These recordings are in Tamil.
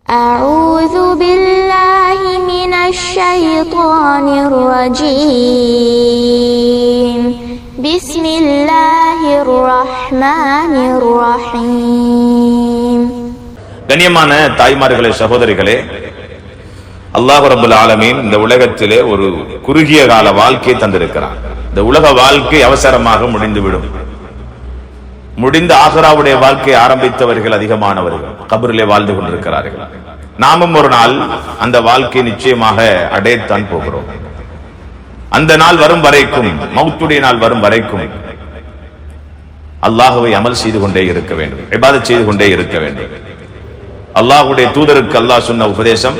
أعوذ بالله من الشيطان الرجيم بسم الله الرحمن الرحيم. கண்ணியமான தாய்மார்களே, சகோதரிகளே, அல்லாஹ் ரப்பல் ஆலமீன் இந்த உலகத்திலே ஒரு குறுகிய கால வாழ்க்கையை தந்திருக்கிறான். இந்த உலக வாழ்க்கை அவசரமாக முடிந்துவிடும். முடிந்த ஆகிராவுடைய வாழ்க்கையை ஆரம்பித்தவர்கள் அதிகமானவர்கள் கபரிலே வாழ்ந்து கொண்டிருக்கிறார்கள். நாமும் ஒரு நாள் அந்த வாழ்க்கை நிச்சயமாக அடையத்தான் போகிறோம். அந்த நாள் வரும் வரைக்கும், மௌத்துடைய நாள் வரும் வரைக்கும் அல்லாஹ்வை அமல் செய்து கொண்டே இருக்க வேண்டும், இபாதத் செய்து கொண்டே இருக்க வேண்டும். அல்லாஹ்வுடைய தூதருக்கு அல்லாஹ் சொன்ன உபதேசம்,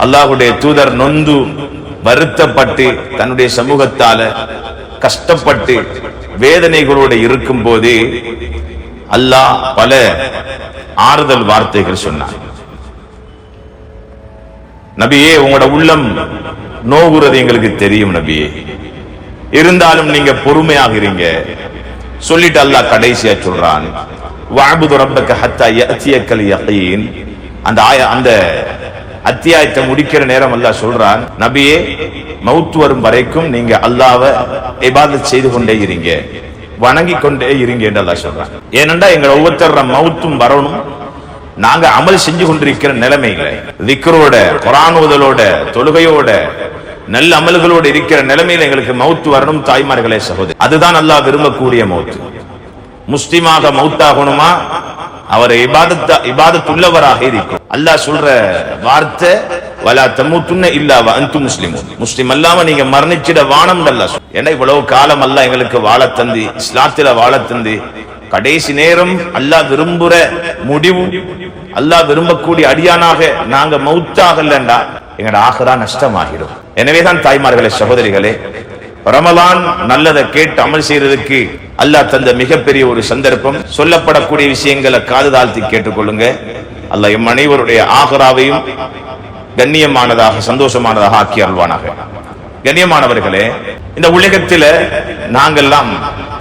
அல்லாஹ்வுடைய தூதர் நொந்து வருத்தப்பட்டு தன்னுடைய சமூகத்தால கஷ்டப்பட்டு வேதனைகளோடு இருக்கும் போது அல்லாஹ் பல ஆறுதல் வார்த்தைகள் சொன்னார். நபியே, உங்களோட உள்ளம் நோகுறது எங்களுக்கு தெரியும் நபியே, இருந்தாலும் நீங்க பொறுமையாகிறீங்க சொல்லிட்டு அல்லாஹ் கடைசியா சொல்றான், வஅபுது ரப்பக ஹத்தா யஅதியக்கல் யகீன். அந்த அத்தியாயத்தை முடிக்கிற நேரம் அல்லாஹ் சொல்றான், நபியே, மவுத் வரும் வரைக்கும் நீங்க அல்லாஹ்வை இபாதத் செய்து கொண்டே இருங்க, வணங்கி கொண்டே இருங்க என்று அல்லாஹ் சொல்றான். ஏனென்றா எங்க ஒவ்வொருத்தர மவுத்தும் வரணும். நாங்க அமல் செஞ்சு கொண்டிருக்கிற நிலைமையில திக்ரோட, குர்ஆன் ஓதலோட, தொழுகையோட, நல்ல அமல்களோடு இருக்கிற நிலைமையில எங்களுக்கு மவுத்து வரணும். தாய்மார்களே, சகோதரி, அதுதான் அல்லாஹ் விரும்பக்கூடிய மவுத்து. முஸ்லிமாக மவுத்தாகணுமா, அவர் இபாதத் உள்ளவராக இருக்கும். அல்லாஹ் சொல்ற வார்த்தை, வலா தமூத்துன்ன இல்லா வ அன்தும் முஸ்லிமூன். முஸ்லிம் அல்லாம நீங்க மரணிச்சிட வானம் அல்லாஹ். ஏன்னா இவ்வளவு காலம் அல்லாஹ் எங்களுக்கு வாழ தந்து, இஸ்லாத்தில வாழ தந்து, கடைசி நேரம் அல்லாஹ் விரும்புற முடிவு, அல்லாஹ் விரும்பக்கூடிய அடியானாக நாங்க மௌத்தாகலண்டா எங்கட ஆகிரா நஷ்டமாகிடும். எனவேதான் தாய்மார்களே, சகோதரிகளே, ரமலான் நல்லதை கேட்டு அமல் செய்யறதுக்கு அல்லாஹ் தந்த மிகப்பெரிய ஒரு சந்தர்ப்பம். சொல்லப்படக்கூடிய விஷயங்களை காது தாழ்த்தி கேட்டுக்கொள்ளுங்க. அல்லாஹ் எம் அனைவருடைய ஆகிராவையும் கண்ணியமானதாக, சந்தோஷமானதாக ஆக்கி அருள்வானாக. கண்ணியமானவர்களே, இந்த உலகத்தில நாங்கெல்லாம்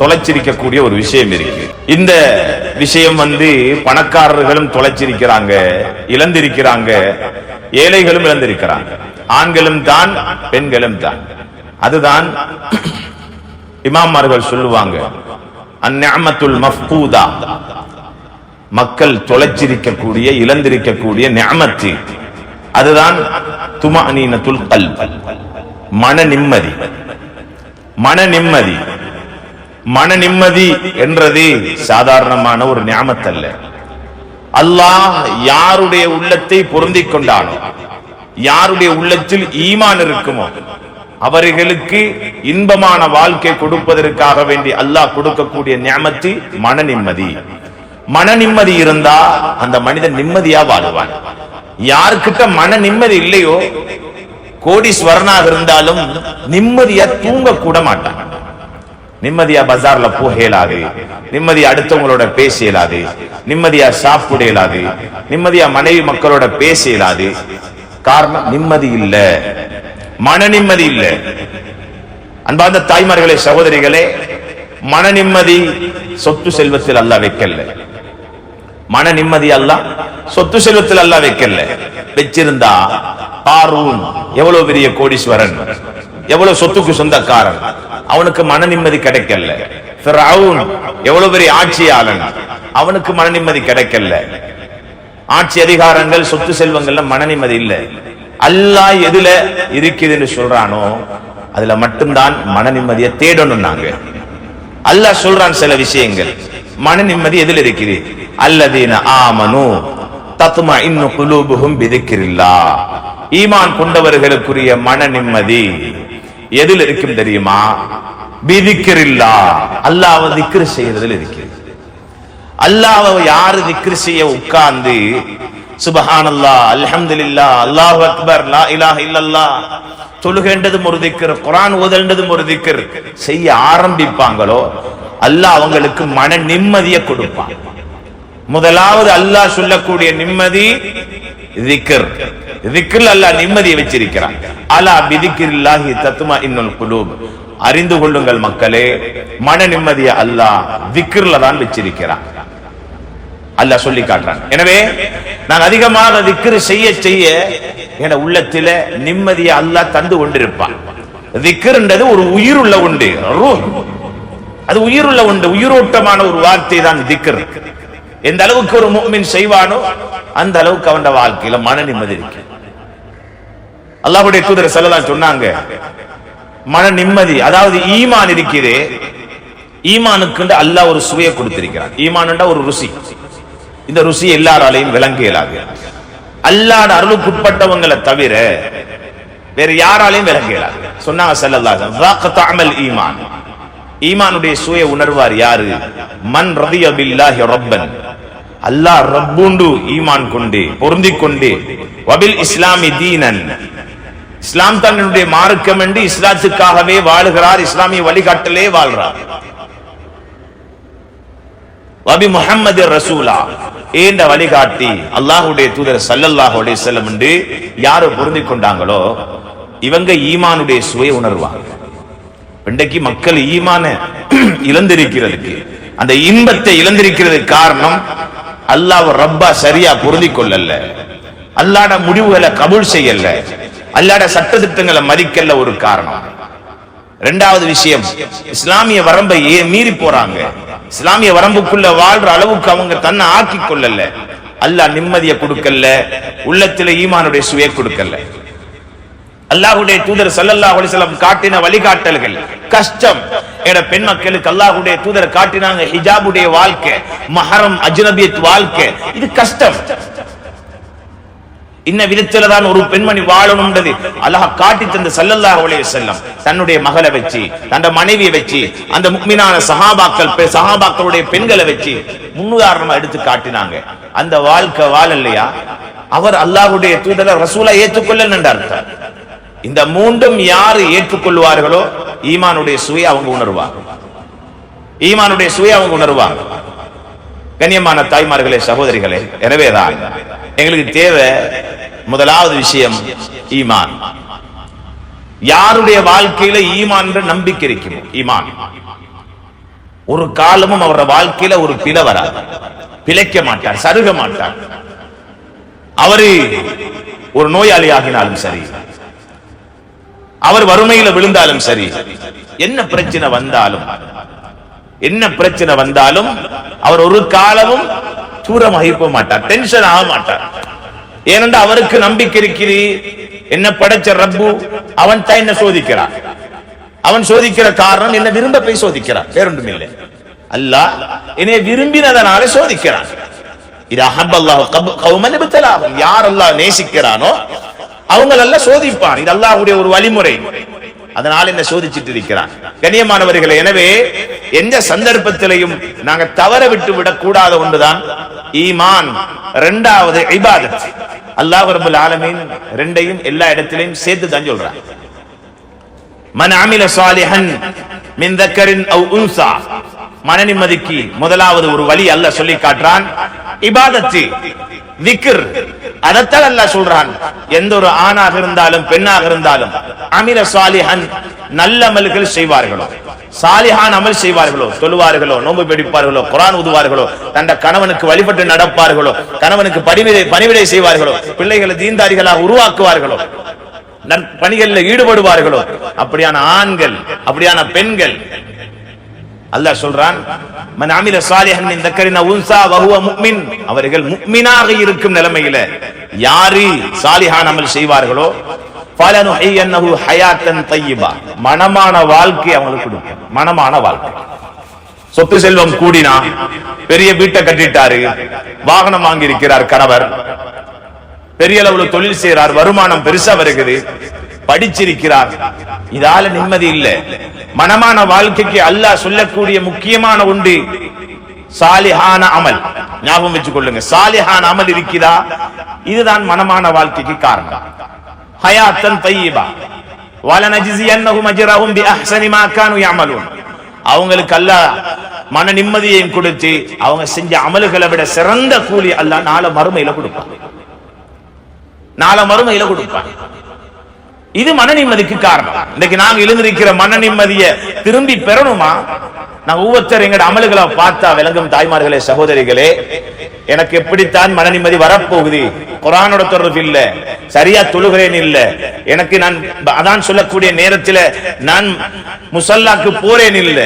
தொலைச்சிருக்கக்கூடிய ஒரு விஷயம் இருக்கு. இந்த விஷயம் பணக்காரர்களும் தொலைச்சிருக்கிறாங்க, இழந்திருக்கிறாங்க, ஏழைகளும் இழந்திருக்கிறாங்க, ஆண்களும் தான், பெண்களும் தான். அதுதான் இமாமார்கள் சொல்லுவாங்க, அந்நிஅமத்துல் மஃபூதா, மக்கள் தொலைச்சிருக்கக்கூடிய, இழந்திருக்கக்கூடிய நிஅமத்து, அதுதான் துமஅனீனத்துல் கல்ப், மன நிம்மதி. மன நிம்மதி, மன நிம்மதி என்றது சாதாரணமான ஒரு நிஅமத் அல்ல. அல்லாஹ் யாருடைய உள்ளத்தை பொருந்திக் கொண்டானோ, யாருடைய உள்ளத்தில் ஈமான் இருக்குமோ அவர்களுக்கு இன்பமான வாழ்க்கை கொடுப்பதற்காக வேண்டி அல்லாஹ் கொடுக்கக்கூடிய நிஅமத்து மன நிம்மதி. மன நிம்மதி இருந்தா அந்த மனிதன் நிம்மதியா வாழுவான். யாருக்கிட்ட மன நிம்மதி இல்லையோ, கோடீஸ்வரனாக இருந்தாலும் நிம்மதியா தூங்க கூட மாட்டான். நிம்மதியா பஜார்ல போகலாது, நிம்மதியா அடுத்தவங்களோட பேச இயலாது, நிம்மதியா சாப்பிட இயலாது, நிம்மதியா மனைவி மக்களோட பேச இயலாது. காரணம் நிம்மதி இல்ல, மன நிம்மதி இல்ல. அன்பார்ந்த தாய்மார்களே, சகோதரிகளே, மன நிம்மதி சொத்து செல்வத்தில் அல்லாஹ் வைக்கல. மன நிம்மதி அல்லாஹ் சொத்து செல்வத்தில் அல்லாஹ் வைக்கல. வச்சிருந்தா காரூன் எவ்வளவு பெரிய கோடீஸ்வரன், எவ்வளவு சொத்துக்கு சொந்தக்காரன், அவனுக்கு மன நிம்மதி கிடைக்கல. ஃபிரௌன் எவ்வளவு பெரிய ஆட்சியாளன், அவனுக்கு மன நிம்மதி கிடைக்கல. ஆட்சி அதிகாரங்கள், சொத்து செல்வங்கள்ல மன நிம்மதி இல்ல. அல்லாஹ் எதுல இருக்குதுன்னு சொல்றானோ அதுல மட்டும்தான் மன நிம்மதியை தேடணும். நாங்க அல்லாஹ் சொல்றான் சில விஷயங்கள், மன நிம்மதி எதுல இருக்குது? அல்லதீன ஆமனு தத்மஇன்னு குலூபுஹும் பிதிக்ரில்லாஹ். ஈமான் கொண்டவர்களுக்குரிய மன நிம்மதி எதில் இருக்கும் தெரியுமா? பிதிக்ரில்லாஹ், அல்லாஹ்வை திக்ர் செய்யறதுல இருக்குது. அல்லாஹ்வை யாரு திக்ர் செய்ய உட்கார்ந்து சுப்ஹானல்லாஹ், அல்ஹம்துலில்லாஹ், அல்லாஹு அக்பர், லா இலாஹ இல்லல்லாஹ், தொழுகின்றதும் ஒரு திக்ர், குர்ஆன் ஓதல்ன்றதும் ஒரு திக்ர் செய்ய ஆரம்பிப்பாங்களோ அல்லாஹ் அவங்களுக்கு மன நிம்மதியை கொடுப்பான். முதலாவது அல்லாஹ் சொல்லக்கூடிய நிம்மதி திக்ர். திக்ரில் அல்லாஹ் நிம்மதியை வச்சிருக்கிறான். அலா பிதிக்ரில்லாஹி தத்மஇன்னுல் குலூப். அறிந்து கொள்ளுங்கள் மக்களே, மன நிம்மதியை அல்லாஹ் திக்ர்ல தான் வச்சிருக்கிறான். அல்லாஹ் சொல்லி காட்டுறான். எனவே நான் அதிகமாக திக்ர் செய்ய செய்ய என உள்ளத்தில நிம்மதியை அல்லாஹ் தந்து கொண்டிருப்பான். திக்ர்ன்றது ஒரு உயிர் உள்ள உண்டு, அது உயிர் உள்ள உண்டு, உயிரோட்டமான ஒரு வார்த்தை தான் திக்ர். எந்த அளவுக்கு ஒரு முஃமின் செய்வானோ அந்த அளவுக்கு அவன் வாழ்க்கையில மன நிம்மதி இருக்கு. அல்லாஹ்வுடைய தூதர் ஸல்லல்லாஹு சொன்னாங்க, மன நிம்மதி அதாவது ஈமான் இருக்கிறே, ஈமானுக்கு அல்லாஹ் ஒரு சுவையை கொடுத்திருக்கிறான். ஈமான் ஒரு ருசி. இந்த ருசி எல்லாராலையும் விளங்க இயலாது. அல்லாஹ்வுடைய அருளுக்குட்பட்டவங்களை தவிர வேற யாராலையும் விளங்க இயலாது. சொன்னாங்க ஸல்லல்லாஹு அலைஹி வஸல்லம், ஈமான், ஈமானுடைய சுவையை உணர்வார் யாரு? மன் ரதிய பில்லாஹி ரப்பன், அல்லாஹ் ரப்புண்டு ஈமான் கொண்டு பொருந்திக் கொண்டு, வபில் இஸ்லாமி தீனன், இஸ்லாம் தன்னுடைய மார்க்கம் என்று இஸ்லாத்துக்காகவே வாழுகிறார், இஸ்லாமிய வழிகாட்டலே வாழ்றார். வபி முஹம்மது ரசூலா, ஏண்ட வழிகாட்டி அல்லாஹ்வுடைய தூதர் ஸல்லல்லாஹு அலைஹி வஸல்லம் என்று யாரு பொருந்திக் கொண்டாங்களோ இவங்க ஈமானுடைய சுவையை உணர்வாங்க. இன்றைக்கு மக்கள் ஈமான இழந்திருக்கிறதுக்கு, அந்த இன்பத்தை இழந்திருக்கிறதுக்கு காரணம் அல்லாஹ் ரப்பா சரியா பொருந்திக் கொள்ளல, அல்லாஹ்ட முடிவுகளை கபூல் செய்யல, அல்லாஹ்ட சட்டதிட்டங்களை மதிக்கல ஒரு காரணம். இரண்டாவது விஷயம், இஸ்லாமிய வரம்பை மீறி போறாங்க. இஸ்லாமிய வரம்புக்குள்ள வாழ்ற அளவுக்கு அவங்க தன்னை ஆக்கி கொள்ளல. அல்லாஹ் நிம்மதியை கொடுக்கல, உள்ளத்துல ஈமானுடைய சுவையை கொடுக்கல. அல்லாஹ்வுடைய தூதர் ஸல்லல்லாஹு அலைஹி வஸல்லம் காட்டின வழிகாட்டல்கள் கஷ்டம். எட பெண் மக்களுக்கு அல்லாஹ்வுடைய தூதர் காட்டினாங்க ஹிஜாபுடைய வாழ்க்கை, மஹரம் அஜ்னபியத் வாழ்க்கை, இது கஷ்டம். இன்ன விதத்துல தான் ஒரு பெண்மணி வாழணும்ன்றது அல்லாஹ் காட்டி தந்த ஸல்லல்லாஹு அலைஹி வஸல்லம் தன்னுடைய மகளை வச்சு, தன்னுடைய மனைவியை வச்சு, அந்த முக்மினான சஹாபாக்களுடைய பெண்களை வச்சு முன்னுதாரணமா எடுத்து காட்டினாங்க. அந்த வாழ்க்கை வாழலையா அவர் அல்லாஹ்வுடைய தூதரை ரசூலா ஏற்றுக்கொள்ளல என்ற அர்த்தம். இந்த மூன்றும் யாரு ஏற்றுக்கொள்வார்களோ ஈமானுடைய சுவையை அவங்க உணர்வாங்க, ஈமானுடைய சுவையை அவங்க உணர்வாங்க. கண்ணியமான தாய்மார்களே, சகோதரிகளே, எனவேதான் எங்களுக்கு தேவை முதலாவது விஷயம் ஈமான். யாருடைய வாழ்க்கையில ஈமான் என்ற நம்பிக்கை இருக்கும், ஈமான் ஒரு காலமும் அவருடைய வாழ்க்கையில ஒரு பிழை வராது, பிழைக்க மாட்டார், சருக மாட்டார். அவரு ஒரு நோயாளி ஆகினாலும் சரி, அவர் வறுமையில விழுந்தாலும் சரி, என்ன பிரச்சனை வந்தாலும் அவர் ஒரு காலமும் தூரமாகி போக மாட்டார், டென்ஷன் ஆக மாட்டார். ஏனென்றா அவருக்கு நம்பிக்கை இருக்கிறது, என்ன படைச்ச ரப்பு அவன் தான் என்ன சோதிக்கிறான். அவன் சோதிக்கிற காரணம் என்ன விரும்ப போய் சோதிக்கிறான், வேறொன்றும் இல்லை. அல்லாஹ் என்னை விரும்பினதனால சோதிக்கிறான். இது அஹப்பல்லாஹு கௌமன் இப்தலாஹும், யார் அல்லாஹ் நேசிக்கிறானோ அவங்களெல்லாம் சோதிப்பான். இது அல்லாஹ்வுடைய ஒரு வழிமுறை, அதனால என்ன சோதிச்சுட்டு இருக்கிறான். கண்ணியமானவர்களே, எனவே எந்த சந்தர்ப்பத்திலையும் நாங்க தவற விட்டு விடக்கூடாத ஒன்றுதான் ஈமான். இரண்டாவது இபாதத். அல்லாஹ் ரப்பல் ஆலமீன் ரெண்டையும் எல்லா இடத்திலையும் சேர்த்து தான் சொல்றான். மன் அமில சாலிஹன் மின் தக்கரின் அவ் உன்சா, மன நிம்மதிக்கு முதலாவது ஒரு வழி அல்லாஹ் சொல்லி காட்டுறான் இபாதத்து, திக்ர். அதத்தால் அல்லாஹ் சொல்றான், எந்த ஒரு ஆணாக இருந்தாலும் பெண்ணாக இருந்தாலும் அமில சாலிஹன், நல்ல அமல்கள் செய்வார்களோ, சாலிஹான் அமல் செய்வார்களோ, தொழுவார்களோ, நோன்பு பிடிப்பார்களோ, குர்ஆன் ஓதுவார்களோ, தந்த கணவனுக்கு வழிபட்டு நடப்பார்களோ, கணவனுக்கு பணிவிடை செய்வார்களோ, பிள்ளைகளை தீன்தாரிகளாக உருவாக்குவார்களோ, பணிகளில் ஈடுபடுவார்களோ, அப்படியான ஆண்கள், அப்படியான பெண்கள் அல்லாஹ் சொல்றான், மன் அமில சாலிஹன் மின் தக்கரின் அவ் உன்சா வஹுவ முஃமின், அவர்கள் முஃமினாக இருக்கும் நிலைமையில யாரு சாலிஹான் அமல் செய்வார்களோ ஃபலனுஹியன்னஹு ஹயாத்தன் தய்யிபா, மனமான வாழ்க்கை அவங்களுக்கு கொடுக்கும். மனமான வாழ்க்கை. சொத்து செல்வம் கூடினா, பெரிய வீட்டை கட்டிட்டாரு, வாகனம் வாங்கி இருக்கிறார் கணவர், பெரிய அளவுல தொழில் செய்யறார், வருமானம் பெருசா வருகிறது, படிச்சிருக்கிறார், இதால நிம்மதி இல்ல. மனமான வாழ்க்கைக்கு அல்லாஹ் சொல்லக்கூடிய முக்கியமான ஒன்று சாலிஹான அமல். ஞாபகம் வச்சுக் கொள்ளுங்க, சாலிஹான அமல் இருக்குதா, இதுதான் மனமான வாழ்க்கைக்கு காரணம். ஹயாத்தன் தய்யிபா வலனஜ்ஸியன்னஹும் அஜ்ரஹும் பிஅஹ்ஸனி மா கானூ யஅமலூன், அவங்களுக்கு அல்லாஹ் மன நிம்மதியையும் கொடுத்து அவங்க செஞ்ச அமல்களை விட சிறந்த கூலி அல்லாஹ் நாளை மறுமையில கொடுப்பான், நாளை மறுமையில கொடுப்பான். இது மன நிம்மதிக்கு காரணம். இன்னைக்கு நாங்க எழுந்திருக்கிற மன நிம்மதியை திரும்பி பெறணுமா, நான் ஒவ்வொருத்தர் எங்கட அமல்களை பார்த்தா விளங்கும் தாய்மார்களே சகோதரிகளே, எனக்கு எப்படித்தான் மன நிம்மதி வரப்போகுது. குர்ஆனோட தொடர்பு இல்ல, சரியா தொழுகிறேன் இல்ல, எனக்கு நான் அதான் சொல்லக்கூடிய நேரத்தில் நான் முசல்லாக்கு போறேன் இல்ல,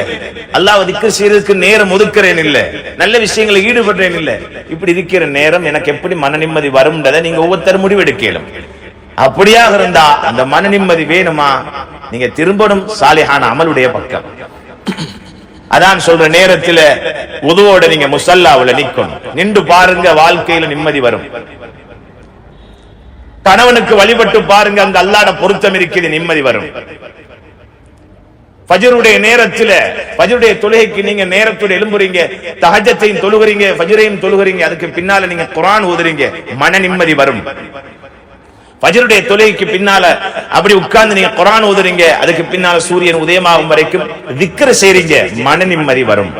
அல்லாஹ் திக்ர் செய்யறதுக்கு நேரம் ஒதுக்குறேன் இல்ல, நல்ல விஷயங்களை ஈடுபடுறேன் இல்ல, இப்படி இருக்கிற நேரம் எனக்கு எப்படி மன நிம்மதி வரும்ன்றதை நீங்க ஒவ்வொருத்தர் முடிவெடுக்கலாம். அப்படியாக இருந்தா அந்த மன நிம்மதி வேணுமா, நீங்க திரும்பணும் சாலிஹான அமலுடைய பக்கம். அதான் சொல்ற நேரத்தில் உதுவோட நீங்க முசல்லாவுல நிக்கணும், நின்று பாருங்க, வாழ்க்கையில நிம்மதி வரும். கணவனுக்கு வழிபட்டு பாருங்க, அங்க அல்லாஹ்வுடைய பொருத்தம் இருக்குது, நிம்மதி வரும். ஃபஜ்ருடைய நேரத்தில் ஃபஜ்ருடைய தொழுகைக்கு நீங்க நேரத்தோட எழும்புறீங்க, தஹஜ்ஜத்தையும் தொழுகிறீங்க, ஃபஜ்ரையும் தொழுகிறீங்க, அதுக்கு பின்னால நீங்க குர்ஆன் ஓதுறீங்க, மன நிம்மதி வரும். ஃபஜ்ருடைய தொழுகைக்கு பின்னால அப்படி உட்கார்ந்து நீங்க குர்ஆன் ஓதுறீங்க, அதுக்கு பின்னால சூரியன் உதயமாகும் வரைக்கும் திக்ர் செய்றீங்க, மன நிம்மதி வரும்.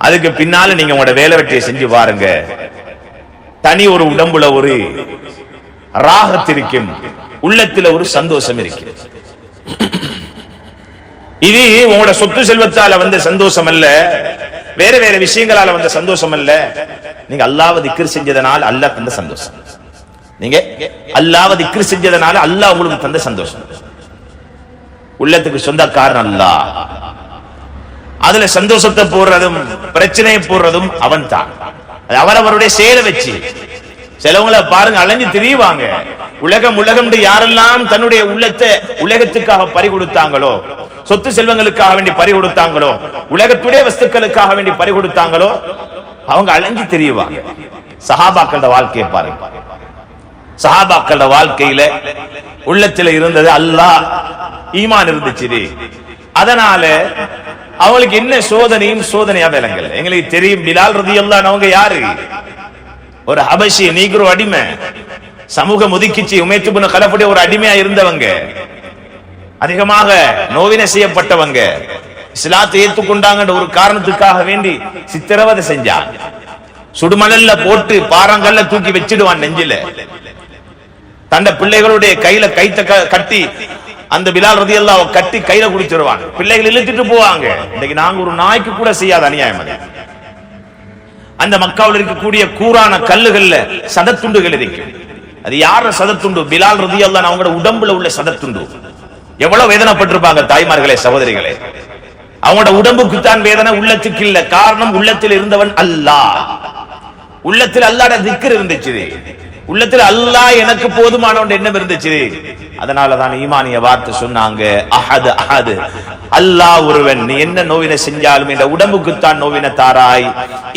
அதுக்கு பின்னால நீங்க உங்களோட வேலை வெற்றியை செஞ்சு பாருங்க, தனி ஒரு உடம்புல ஒரு ராகத் இருக்கும், உள்ளத்துல ஒரு சந்தோஷம் இருக்கு. இது உங்களோட சொத்து செல்வத்தால வந்த சந்தோஷம் அல்ல, வேற வேற விஷயங்களால வந்த சந்தோஷம் அல்ல, நீங்க அல்லாஹ்வை திக்ர் செஞ்சதனால அல்லாஹ் தந்த சந்தோஷம். நீங்க அல்லாஹ்வை திக்ர் செஞ்சதனால அல்லாஹ் உங்களுக்கு தந்த சந்தோஷம். உள்ளத்துக்கு சொந்தக்காரன் அல்லாஹ், அதுல சந்தோஷத்தை போடுறதும் பிரச்சனையை போடுறதும் அவன் தான். அவரவருடைய செயலை வச்சு சிலவங்களை பாருங்க அலைஞ்சு திரிவாங்க. உலகம் யாரெல்லாம் தன்னுடைய உள்ளத்தை உலகத்துக்காக பறி கொடுத்தாங்களோ, சொத்து செல்வங்களுக்காக வேண்டி பறி கொடுத்தாங்களோ, உலகத்துடைய வஸ்துக்களுக்காக வேண்டி பறி கொடுத்தாங்களோ, அவங்க அலைஞ்சு திரிவாங்க. சஹாபாக்களோட வாழ்க்கையை பாருங்க, சஹாபாக்களோட வாழ்க்கையில உள்ளத்துல இருந்தது அல்லாஹ், ஈமான் இருந்துச்சு. அதனால அவங்களுக்கு என்ன சோதனையும் சோதனையா விளங்கல. எங்களுக்கு தெரியும் பிலால் ரலியல்லாஹு அன்ஹு அவங்க யாரு, ஒரு ஹபஷி நீக்ரோ அடிமை, சமூகம் ஒதுக்கிச்சு உமைத் இப்னு கலஃபுடைய ஒரு அடிமையா இருந்தவங்க, அதிகமாக நோவினை செய்யப்பட்டவங்க, இஸ்லாத்தை ஏற்றுக்கொண்டாங்கன்ற ஒரு காரணத்துக்காக வேண்டி சித்திரவதை செஞ்சாங்க. சுடுமணல்ல போட்டு பாறாங்கல்ல தூக்கி வச்சிடுவான் நெஞ்சில, தந்த பிள்ளைகளுடைய கையில கைத்த கட்டி அந்த பிலால் ரலியல்லாஹு அன்ஹு கட்டி கையில குடிச்சிருவாங்க, பிள்ளைகள் இழுத்துட்டு போவாங்க. இன்னைக்கு நாங்க ஒரு நாய்க்கு கூட செய்யாத அநியாயம் அது. அந்த மக்காவில் இருக்கக்கூடிய கூரான கல்லுகள்ல சதத்துண்டுகள் இருக்கும். அது யார சதத்துண்டு? பிலால் ரலியல்லாஹு அன்ஹு அவங்களோட உடம்புல உள்ள சதத்துண்டு. எவ்வளவு வேதனைப்பட்டிருப்பாங்க தாய்மார்களே சகோதரிகளே. அவங்களோட உடம்புக்கு தான் வேதனை, உள்ளத்துக்கு இல்ல. காரணம், உள்ளத்தில் இருந்தவன் அல்லாஹ், உள்ளத்தில் அல்லாஹ்வுடைய திக்ர் இருந்துச்சு, உள்ளத்தில் அல்லாஹ் எனக்கு போதுமானவன் எண்ணம் இருந்துச்சு. அதனாலதான் ஈமானிய வார்த்தை சொன்னாங்க, அஹது அஹது, அல்லாஹ் ஒருவன். நீ என்ன நோவினை செஞ்சாலும் இந்த உடம்புக்குத்தான் நோவினை தாராய்,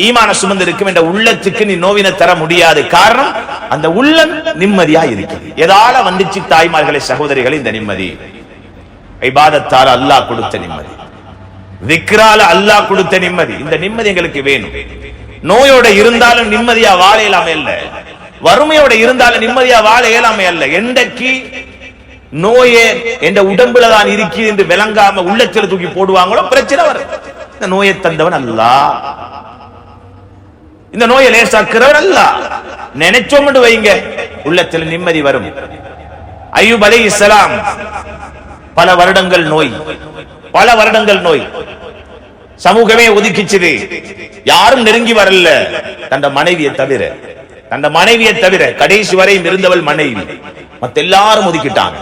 ஈமான சுமந்திருக்கும் இந்த உள்ளத்துக்கு நீ நோவினை தர முடியாது. காரணம், அந்த உள்ளம் நிம்மதியா இருக்குது. எதால வந்துச்சு தாய்மார்களே சகோதரிகளே இந்த நிம்மதி? இபாதத்தால அல்லாஹ் கொடுத்த நிம்மதி, திக்ரால அல்லாஹ் கொடுத்த நிம்மதி. இந்த நிம்மதி எங்களுக்கு வேணும். நோயோட இருந்தாலும் நிம்மதியா வாழ இயலாமை அல்ல, வறுமையோட இருந்தாலும் நிம்மதியா வாழ இயலாமை அல்ல. என்றைக்கு நோயே என்ற உடம்புல தான் இருக்கு என்று விளங்காம உள்ளத்தில் தூக்கி போடுவாங்களோ பிரச்சனை வரும். இந்த நோயை தந்தவன் அல்லாஹ், இந்த நோயை லேசாக்குறவன் அல்லாஹ். நினைச்சோம் வைங்க, உள்ளத்தில் நிம்மதி வரும். அய்யூப் அலைஹிஸ்ஸலாம் பல வருடங்கள் நோய், பல வருடங்கள் நோய், சமூகமே ஒதுக்கிச்சது, யாரும் நெருங்கி வரல, தந்த மனைவியை தவிர, தந்த மனைவியை தவிர. கடைசி வரை இருந்தவள் மனைவி, மத்த எல்லாரும் ஒதுக்கிட்டாங்க.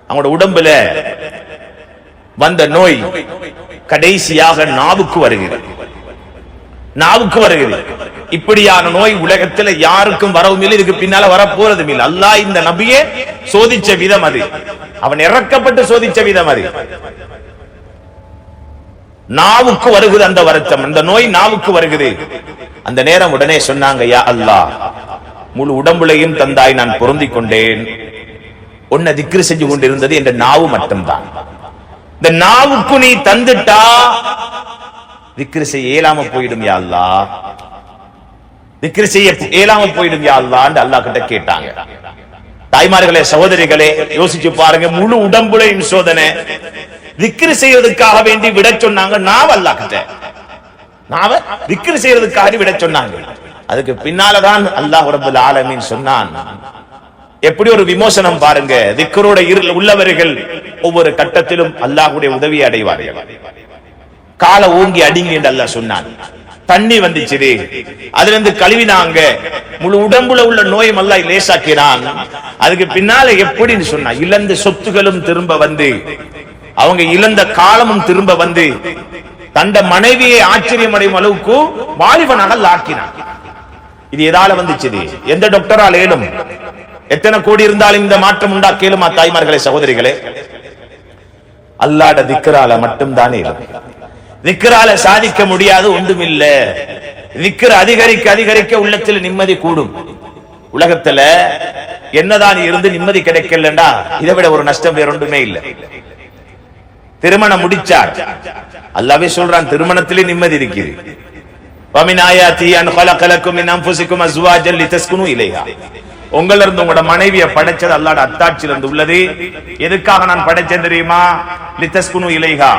அவங்களோட உடம்புல வந்த நோய் கடைசியாக நாவுக்கு வருகிறது, நாவுக்கு வருகிறது. இப்படியான நோய் உலகத்தில் யாருக்கும் வரவும் இல்லை, இதுக்கு பின்னால வரப்போறதும் இல்லை. அல்லாஹ் இந்த நபியை சோதிச்ச விதம் அது, அவன் இறக்கப்பட்டு சோதிச்ச விதம் அது. நாவுக்கு வருகிறது அந்த வருத்தம், அந்த நோய் நாவுக்கு வருகிறது. அந்த நேரம் உடனே சொன்னாங்க, யா அல்லாஹ், முழு உடம்புலையும் தந்தாய், நான் பொருந்திக் கொண்டேன். உன்னை திக்ர் செஞ்சு கொண்டிருந்தது என்ற நாவு மட்டும்தான். இந்த நாவுக்கு நீ தந்துட்டா திக்ர் செய்ய இயலாம போயிடும் யா அல்லாஹ், திக்ர் செய்ய இயலாம போயிடும் யா அல்லாஹ் என்று அல்லாஹ் கிட்ட கேட்டாங்க. தாய்மார்களே சகோதரிகளே யோசிச்சு பாருங்க, முழு உடம்புலையும் சோதனை, திக்ர் செய்யறதுக்காக வேண்டி விட சொன்னாங்க நாவ அல்லாஹ் கிட்ட, நாவ திக்ர் செய்யறதுக்காக விட சொன்னாங்க. அதுக்கு பின்னாலதான் அல்லாஹ் ரப்பல் ஆலமீன் சொன்னான். எப்படி ஒரு விமோசனம் பாருங்க, திக்ரோட உள்ளவர்கள் ஒவ்வொரு கட்டத்திலும் அல்லாஹ்வுடைய உதவியை அடைவார்கள். காலை ஓங்கி அடிங்க என்று அல்லாஹ் சொன்னான். தண்ணி வந்துச்சு, அதுல இருந்து கழுவினாங்க, முழு உடம்புல உள்ள நோயும் அல்லாஹ் லேசாக்கினான். அதுக்கு பின்னால எப்படின்னு சொன்னா, இழந்த சொத்துகளும் திரும்ப வந்து, அவங்க இழந்த காலமும் திரும்ப வந்து, தண்ட மனைவியை ஆச்சரியம் அடையும் அளவுக்கு வாலிபனாக ஆக்கினான். இது எதால வந்துச்சு? எந்த டாக்டரால் ஏலும்? எத்தனை கோடி இருந்தாலும் இந்த மாற்றம் உண்டாக்கலுமா? தாய்மார்களே, சகோதரிகளே, அல்லாஹ்ட திக்ரால மட்டும்தானே. திக்ரால சாதிக்க முடியாது ஒன்றுமில்ல. திக்ர் அதிகரிக்க அதிகரிக்க உள்ளத்தில் நிம்மதி கூடும். உலகத்துல என்னதான் இருந்து நிம்மதி கிடைக்கலண்டா இதை விட ஒரு நஷ்டம் வேற ஒன்றுமே இல்லை. திருமணம் முடிச்சார், அல்லாஹ்வே சொல்றான் திருமணத்திலே நிம்மதி இருக்குது. وَمِنْ آيَاتِهِ أَنْ خَلَقَ لَكُم مِّنْ أَنفُسِكُمْ أَزْوَاجًا لِتَسْكُنُوا إِلَيْهَا. உங்கள இருந்து உங்களோட மனைவியை படைச்சது அல்லாஹ்ட அத்தாட்சியில இருந்து உள்ளது. எதுக்காக நான் படைச்சேன் தெரியுமா? லிதஸ்குனு இலைஹா,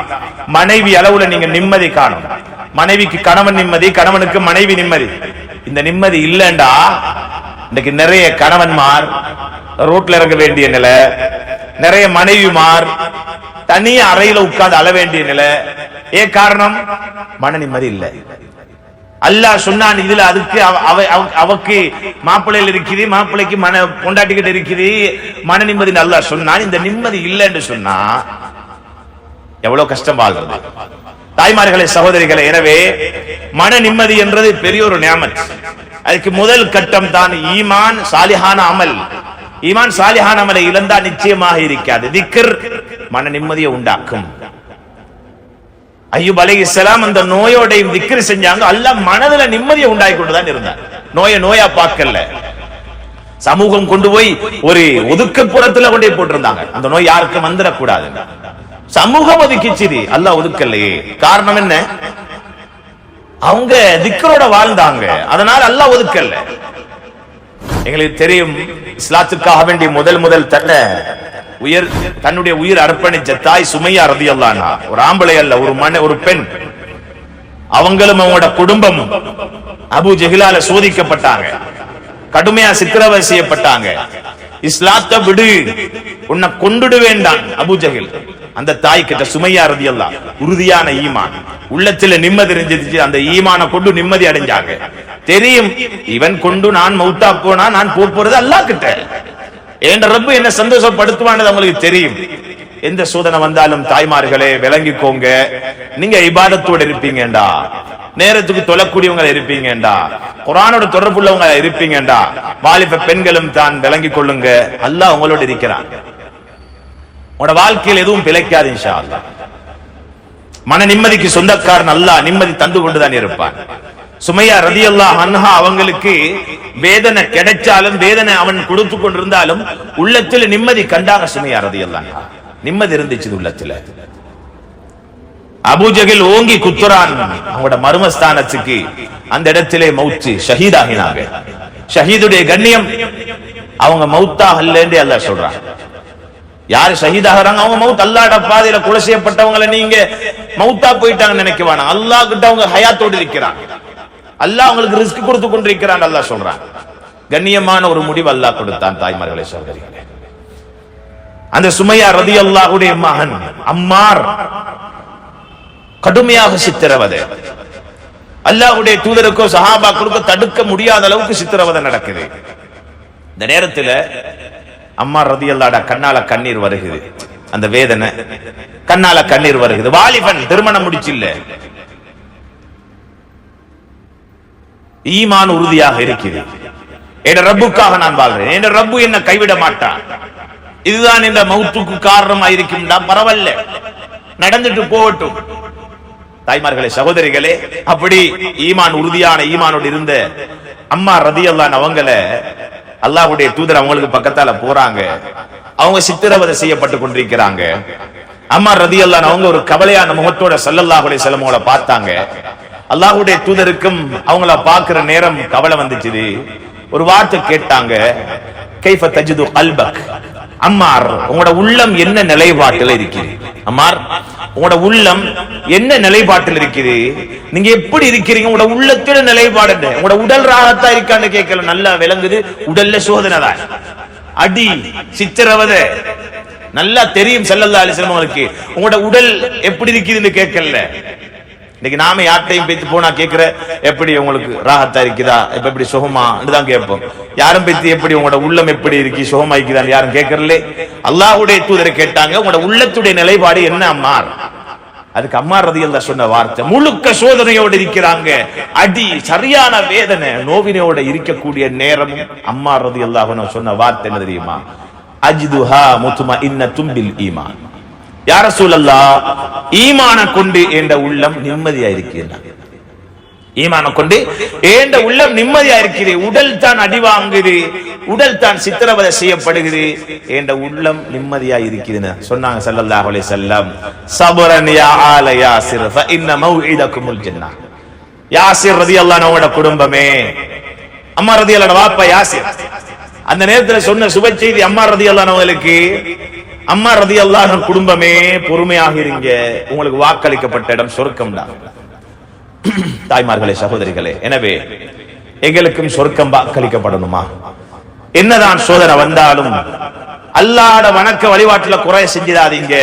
மனைவி அளவுல நீங்க நிம்மதி காணும். மனைவிக்கு கணவன் நிம்மதி, கணவனுக்கு மனைவி நிம்மதி. இந்த நிம்மதி இல்லண்டா இன்னைக்கு நிறைய கணவன்மார் ரோட்ல இறங்க வேண்டிய நிலை, நிறைய மனைவிமார் தனி அறையில உட்கார்ந்து அழ வேண்டிய நிலை. ஏன் காரணம்? மன நிம்மதி இல்லை. அல்லாஹ் சொன்னான் இதுல, அதுக்கு அவக்கு மாப்பிள்ளையில் இருக்குது, மாப்பிள்ளைக்கு மன கொண்டாட்டிக்கிட்டு இருக்குது, மன நிம்மதி அல்லாஹ் சொன்னான். இந்த நிம்மதி இல்லைன்னு சொன்னா எவ்வளவு கஷ்டம் வாழ்றது. தாய்மார்களே, சகோதரிகளே, எனவே மன நிம்மதி என்றது பெரிய ஒரு நியாமத். அதுக்கு முதல் கட்டம் தான் ஈமான், சாலிஹான அமல். ஈமான் சாலிஹான அமலை இழந்தா நிச்சயமாக இருக்காது. திக்ர் மன நிம்மதியை உண்டாக்கும். அய்யூப் அலைஹிஸ்ஸலாம் அந்த நோயோட திக்ர் செஞ்சாங்க. அல்லாஹ் மனதுல நிம்மதியை உண்டாக்கி கொண்டுதான் இருந்தார். நோயா பார்க்கல. சமூகம் கொண்டு போய் ஒரு ஒதுக்குப்புறத்துல கொண்டு போய் போட்டிருந்தாங்க. அந்த நோய் யாருக்கும் வந்துடக்கூடாது. சமூகம் ஒதுக்கிச்சு, அல்லாஹ் ஒதுக்கலையே. காரணம் என்ன? அவங்க திக்ரோட வாழ்ந்தாங்க, அதனால அல்லாஹ் ஒதுக்கல. எங்களுக்கு தெரியும், இஸ்லாத்துக்காக வேண்டிய முதல் தன்னுடைய உயிர் அர்ப்பணிச்ச தாய் சுமையா ரலியல்லாஹு அன்ஹா. ஒரு ஆம்பளை அல்ல, ஒரு பெண். அவங்களும் அவங்களோட குடும்பம் அபூ ஜஹிலால சோதிக்கப்பட்டாங்க, கடுமையா சித்திரவதை செய்யப்பட்டாங்க. இஸ்லாத்தை விடு, உன்னை கொண்டுடு வேண்டாம் அபூ ஜஹில். அந்த தாய் கிட்ட சுமையா ரலியல்லாஹு உறுதியான ஈமான், உள்ளத்துல நிம்மதி இருந்துச்சு. அந்த ஈமானை கொண்டு நிம்மதி அடைஞ்சாங்க. தெரியும், இவன் கொண்டு நான் மௌத்தா போனா நான் போறது அல்லாஹ் கிட்ட, என் ரப்பு என்ன சந்தோஷப்படுத்துவானது அவங்களுக்கு தெரியும். எந்த சோதனை வந்தாலும் தாய்மார்களே விளங்கிக்கோங்க, நீங்க இபாதத்தோட இருப்பீங்கடா, நேரத்துக்கு தொழக்கூடியவங்க இருப்பீங்கடா, குர்ஆனோட தொடர்புள்ளவங்க இருப்பீங்கடா. வாலிப பெண்களும் தான் விளங்கிக் கொள்ளுங்க, அல்லாஹ் உங்களோட இருக்கிறான். உங்களோட வாழ்க்கையில் எதுவும் பிழைக்காது இன்ஷா அல்லாஹ். மன நிம்மதிக்கு சொந்தக்காரன் அல்லாஹ் நிம்மதி தந்து கொண்டுதான் இருப்பான். சுமையா ரலியல்லாஹு அன்ஹா அவங்களுக்கு வேதனை கிடைச்சாலும், வேதனை அவன் கொடுத்து கொண்டிருந்தாலும் உள்ளத்தில் நிம்மதி கண்டாங்க. சுமையா ரலியல்லாஹு அன்ஹா நிம்மதி இருந்துச்சு உள்ளத்துல. அபூ ஜஹில் ஓங்கி குத்துறான் அவங்களோட மர்மஸ்தானத்துக்கு. அந்த இடத்திலே மௌத், ஷஹீதாகினாங்க. ஷஹீதுடைய கண்ணியம், அவங்க மௌத்தாக இல்லைன்னு அல்லாஹ் சொல்றான். யாரு ஷஹீதாகிறாங்க? அவங்க மௌத். அல்லாஹ்ட பாதையில கொலை செய்யப்பட்டவங்களை நீங்க மௌத்தா போயிட்டாங்க நினைக்கவானா? அல்லாஹ் கிட்ட அவங்க ஹயாத்தோடு இருக்கிறாங்க. அல்லாஹ் அவங்களுக்கு ரிஸ்க் கொடுத்து கொண்டிருக்கிறான். அல்லாஹ் சொல்றான். கண்ணியமான ஒரு முடிவு அல்லாஹ் கொடுத்தான். தாய்மார்களே, சகோதரிகளே, அந்த சுமையா ரலியல்லாஹுடைய மகன் அம்மார் கடுமையாக சித்திரவதை. அல்லாஹ்வுடைய தூதருக்கோ சஹாபாக்களுக்கோ தடுக்க முடியாத அளவுக்கு சித்திரவதை நடக்குது. இந்த நேரத்தில் அம்மார் ரலியல்லாஹு கண்ணால கண்ணீர் வருகிறது. அந்த வேதனை கண்ணால கண்ணீர் வருகிறது. வாலிபன், திருமணம் முடிச்சில்ல, ஈமான் உறுதியாக இருக்கிறது. என் ரப்புக்காக நான் வாழ்றேன், என் ரப்பு என்ன கைவிட மாட்டான். இதுதான் இந்த மௌத்துக்கு காரணமா இருக்கும். பரவாயில்ல, நடந்துட்டு போகட்டும். தாய்மார்களே, சகோதரிகளே, அப்படி ஈமான் உறுதியான ஈமானோடு இருந்த அம்மா ரலியல்லாஹு அவங்கள அல்லாஹ்வுடைய தூதர் அவங்களுக்கு பக்கத்தால போறாங்க. அவங்க சித்திரவதை செய்யப்பட்டு கொண்டிருக்கிறாங்க. அம்மா ரலியல்லாஹு அவங்க ஒரு கவலையான முகத்தோட ஸல்லல்லாஹு அலைஹி வஸல்லம் அவங்கள பார்த்தாங்க. அல்லாஹ்வுடைய தூதருக்கும் அவங்கள பார்க்கிற நேரம் கவலை வந்துச்சு. ஒரு வார்த்தை கேட்டாங்க, கைஃப தஜிது கல்பக், அம்மார் உங்களோட உள்ளம் என்ன நிலைப்பாட்டில் இருக்குது? அம்மார் உங்களோட உள்ளம் என்ன நிலைப்பாட்டில் இருக்குது? நீங்க எப்படி இருக்கிறீங்க? உங்களோட உள்ளத்தில நிலைப்பாடு, உங்களோட உடல் ராகத்தா இருக்கான்னு கேட்கல. நல்லா விளங்குது, உடல்ல சோதனை தான், அடி, சித்திரவதை நல்லா தெரியும் ஸல்லல்லாஹு அலைஹி வஸல்லம் அவங்களுக்கு. உங்களோட உடல் எப்படி இருக்குதுன்னு கேட்கல. இன்னைக்கு நாம யார்கிட்டையும் பேத்து போனா கேட்கிற எப்படி உங்களுக்கு ராகத்தா இருக்குதா, இப்ப எப்படி சுகமான்னு தான் கேட்போம். யாரும் பேத்தி எப்படி உங்களோட உள்ளம் எப்படி இருக்கு, சுகமா இருக்குதான்னு யாரும் கேட்கறல. அல்லாஹ்வுடைய தூதரை கேட்டாங்க, உங்களோட உள்ளத்துடைய நிலைப்பாடு என்ன அம்மார்? அதுக்கு அம்மார் ரலியல்லாஹு சொன்ன வார்த்தை, முழுக்க சோதனையோடு இருக்கிறாங்க, அடி சரியான வேதனை நோவினையோட இருக்கக்கூடிய நேரமும் அம்மார் ரலியல்லாஹு சொன்ன வார்த்தை என்ன தெரியுமா? அஜ்துஹா முத்மஇன்னத்தும் பில் ஈமான். யா ரசூலல்லாஹ், ஈமான கொண்டு என்ற உள்ளம் நிம்மதியா இருக்கிறது. ஈமான கொண்டு என்ற உள்ளம் நிம்மதியா இருக்கிறது. உடல் தான் அடி வாங்குது, உடல் தான் சித்திரவதை செய்யப்படுகிறது, என்ற உள்ளம் நிம்மதியா இருக்குதுன்னு சொன்னாங்க ஸல்லல்லாஹு அலைஹி வஸல்லம். சபரன் யா ஆல யாசிர் ஃப இன்ன மௌஇதகுமுல் ஜன்னah. யாசிர் ரலியல்லாஹு அன்ஹுவோட குடும்பமே, அம்மா ரலியல்லாஹு அன்ஹு வாப்பா யாசிர், அந்த நேரத்தில் சொன்ன சுப செய்தி அம்மா ரலியல்லாஹு அன்ஹுவுக்கு, அம்மா ரலியல்லாஹு அன்ஹு குடும்பமே பொறுமையாக இருங்க, உங்களுக்கு வாக்களிக்கப்பட்ட இடம் சொர்க்கம் தான். தாய்மார்களே, சகோதரிகளே, எனவே எங்களுக்கும் சொர்க்கம் வாக்களிக்கப்படணுமா? என்னதான் சோதனை வந்தாலும் அல்லாஹ்வுடைய வணக்க வழிபாட்டுல குறை செஞ்சிடாதீங்க.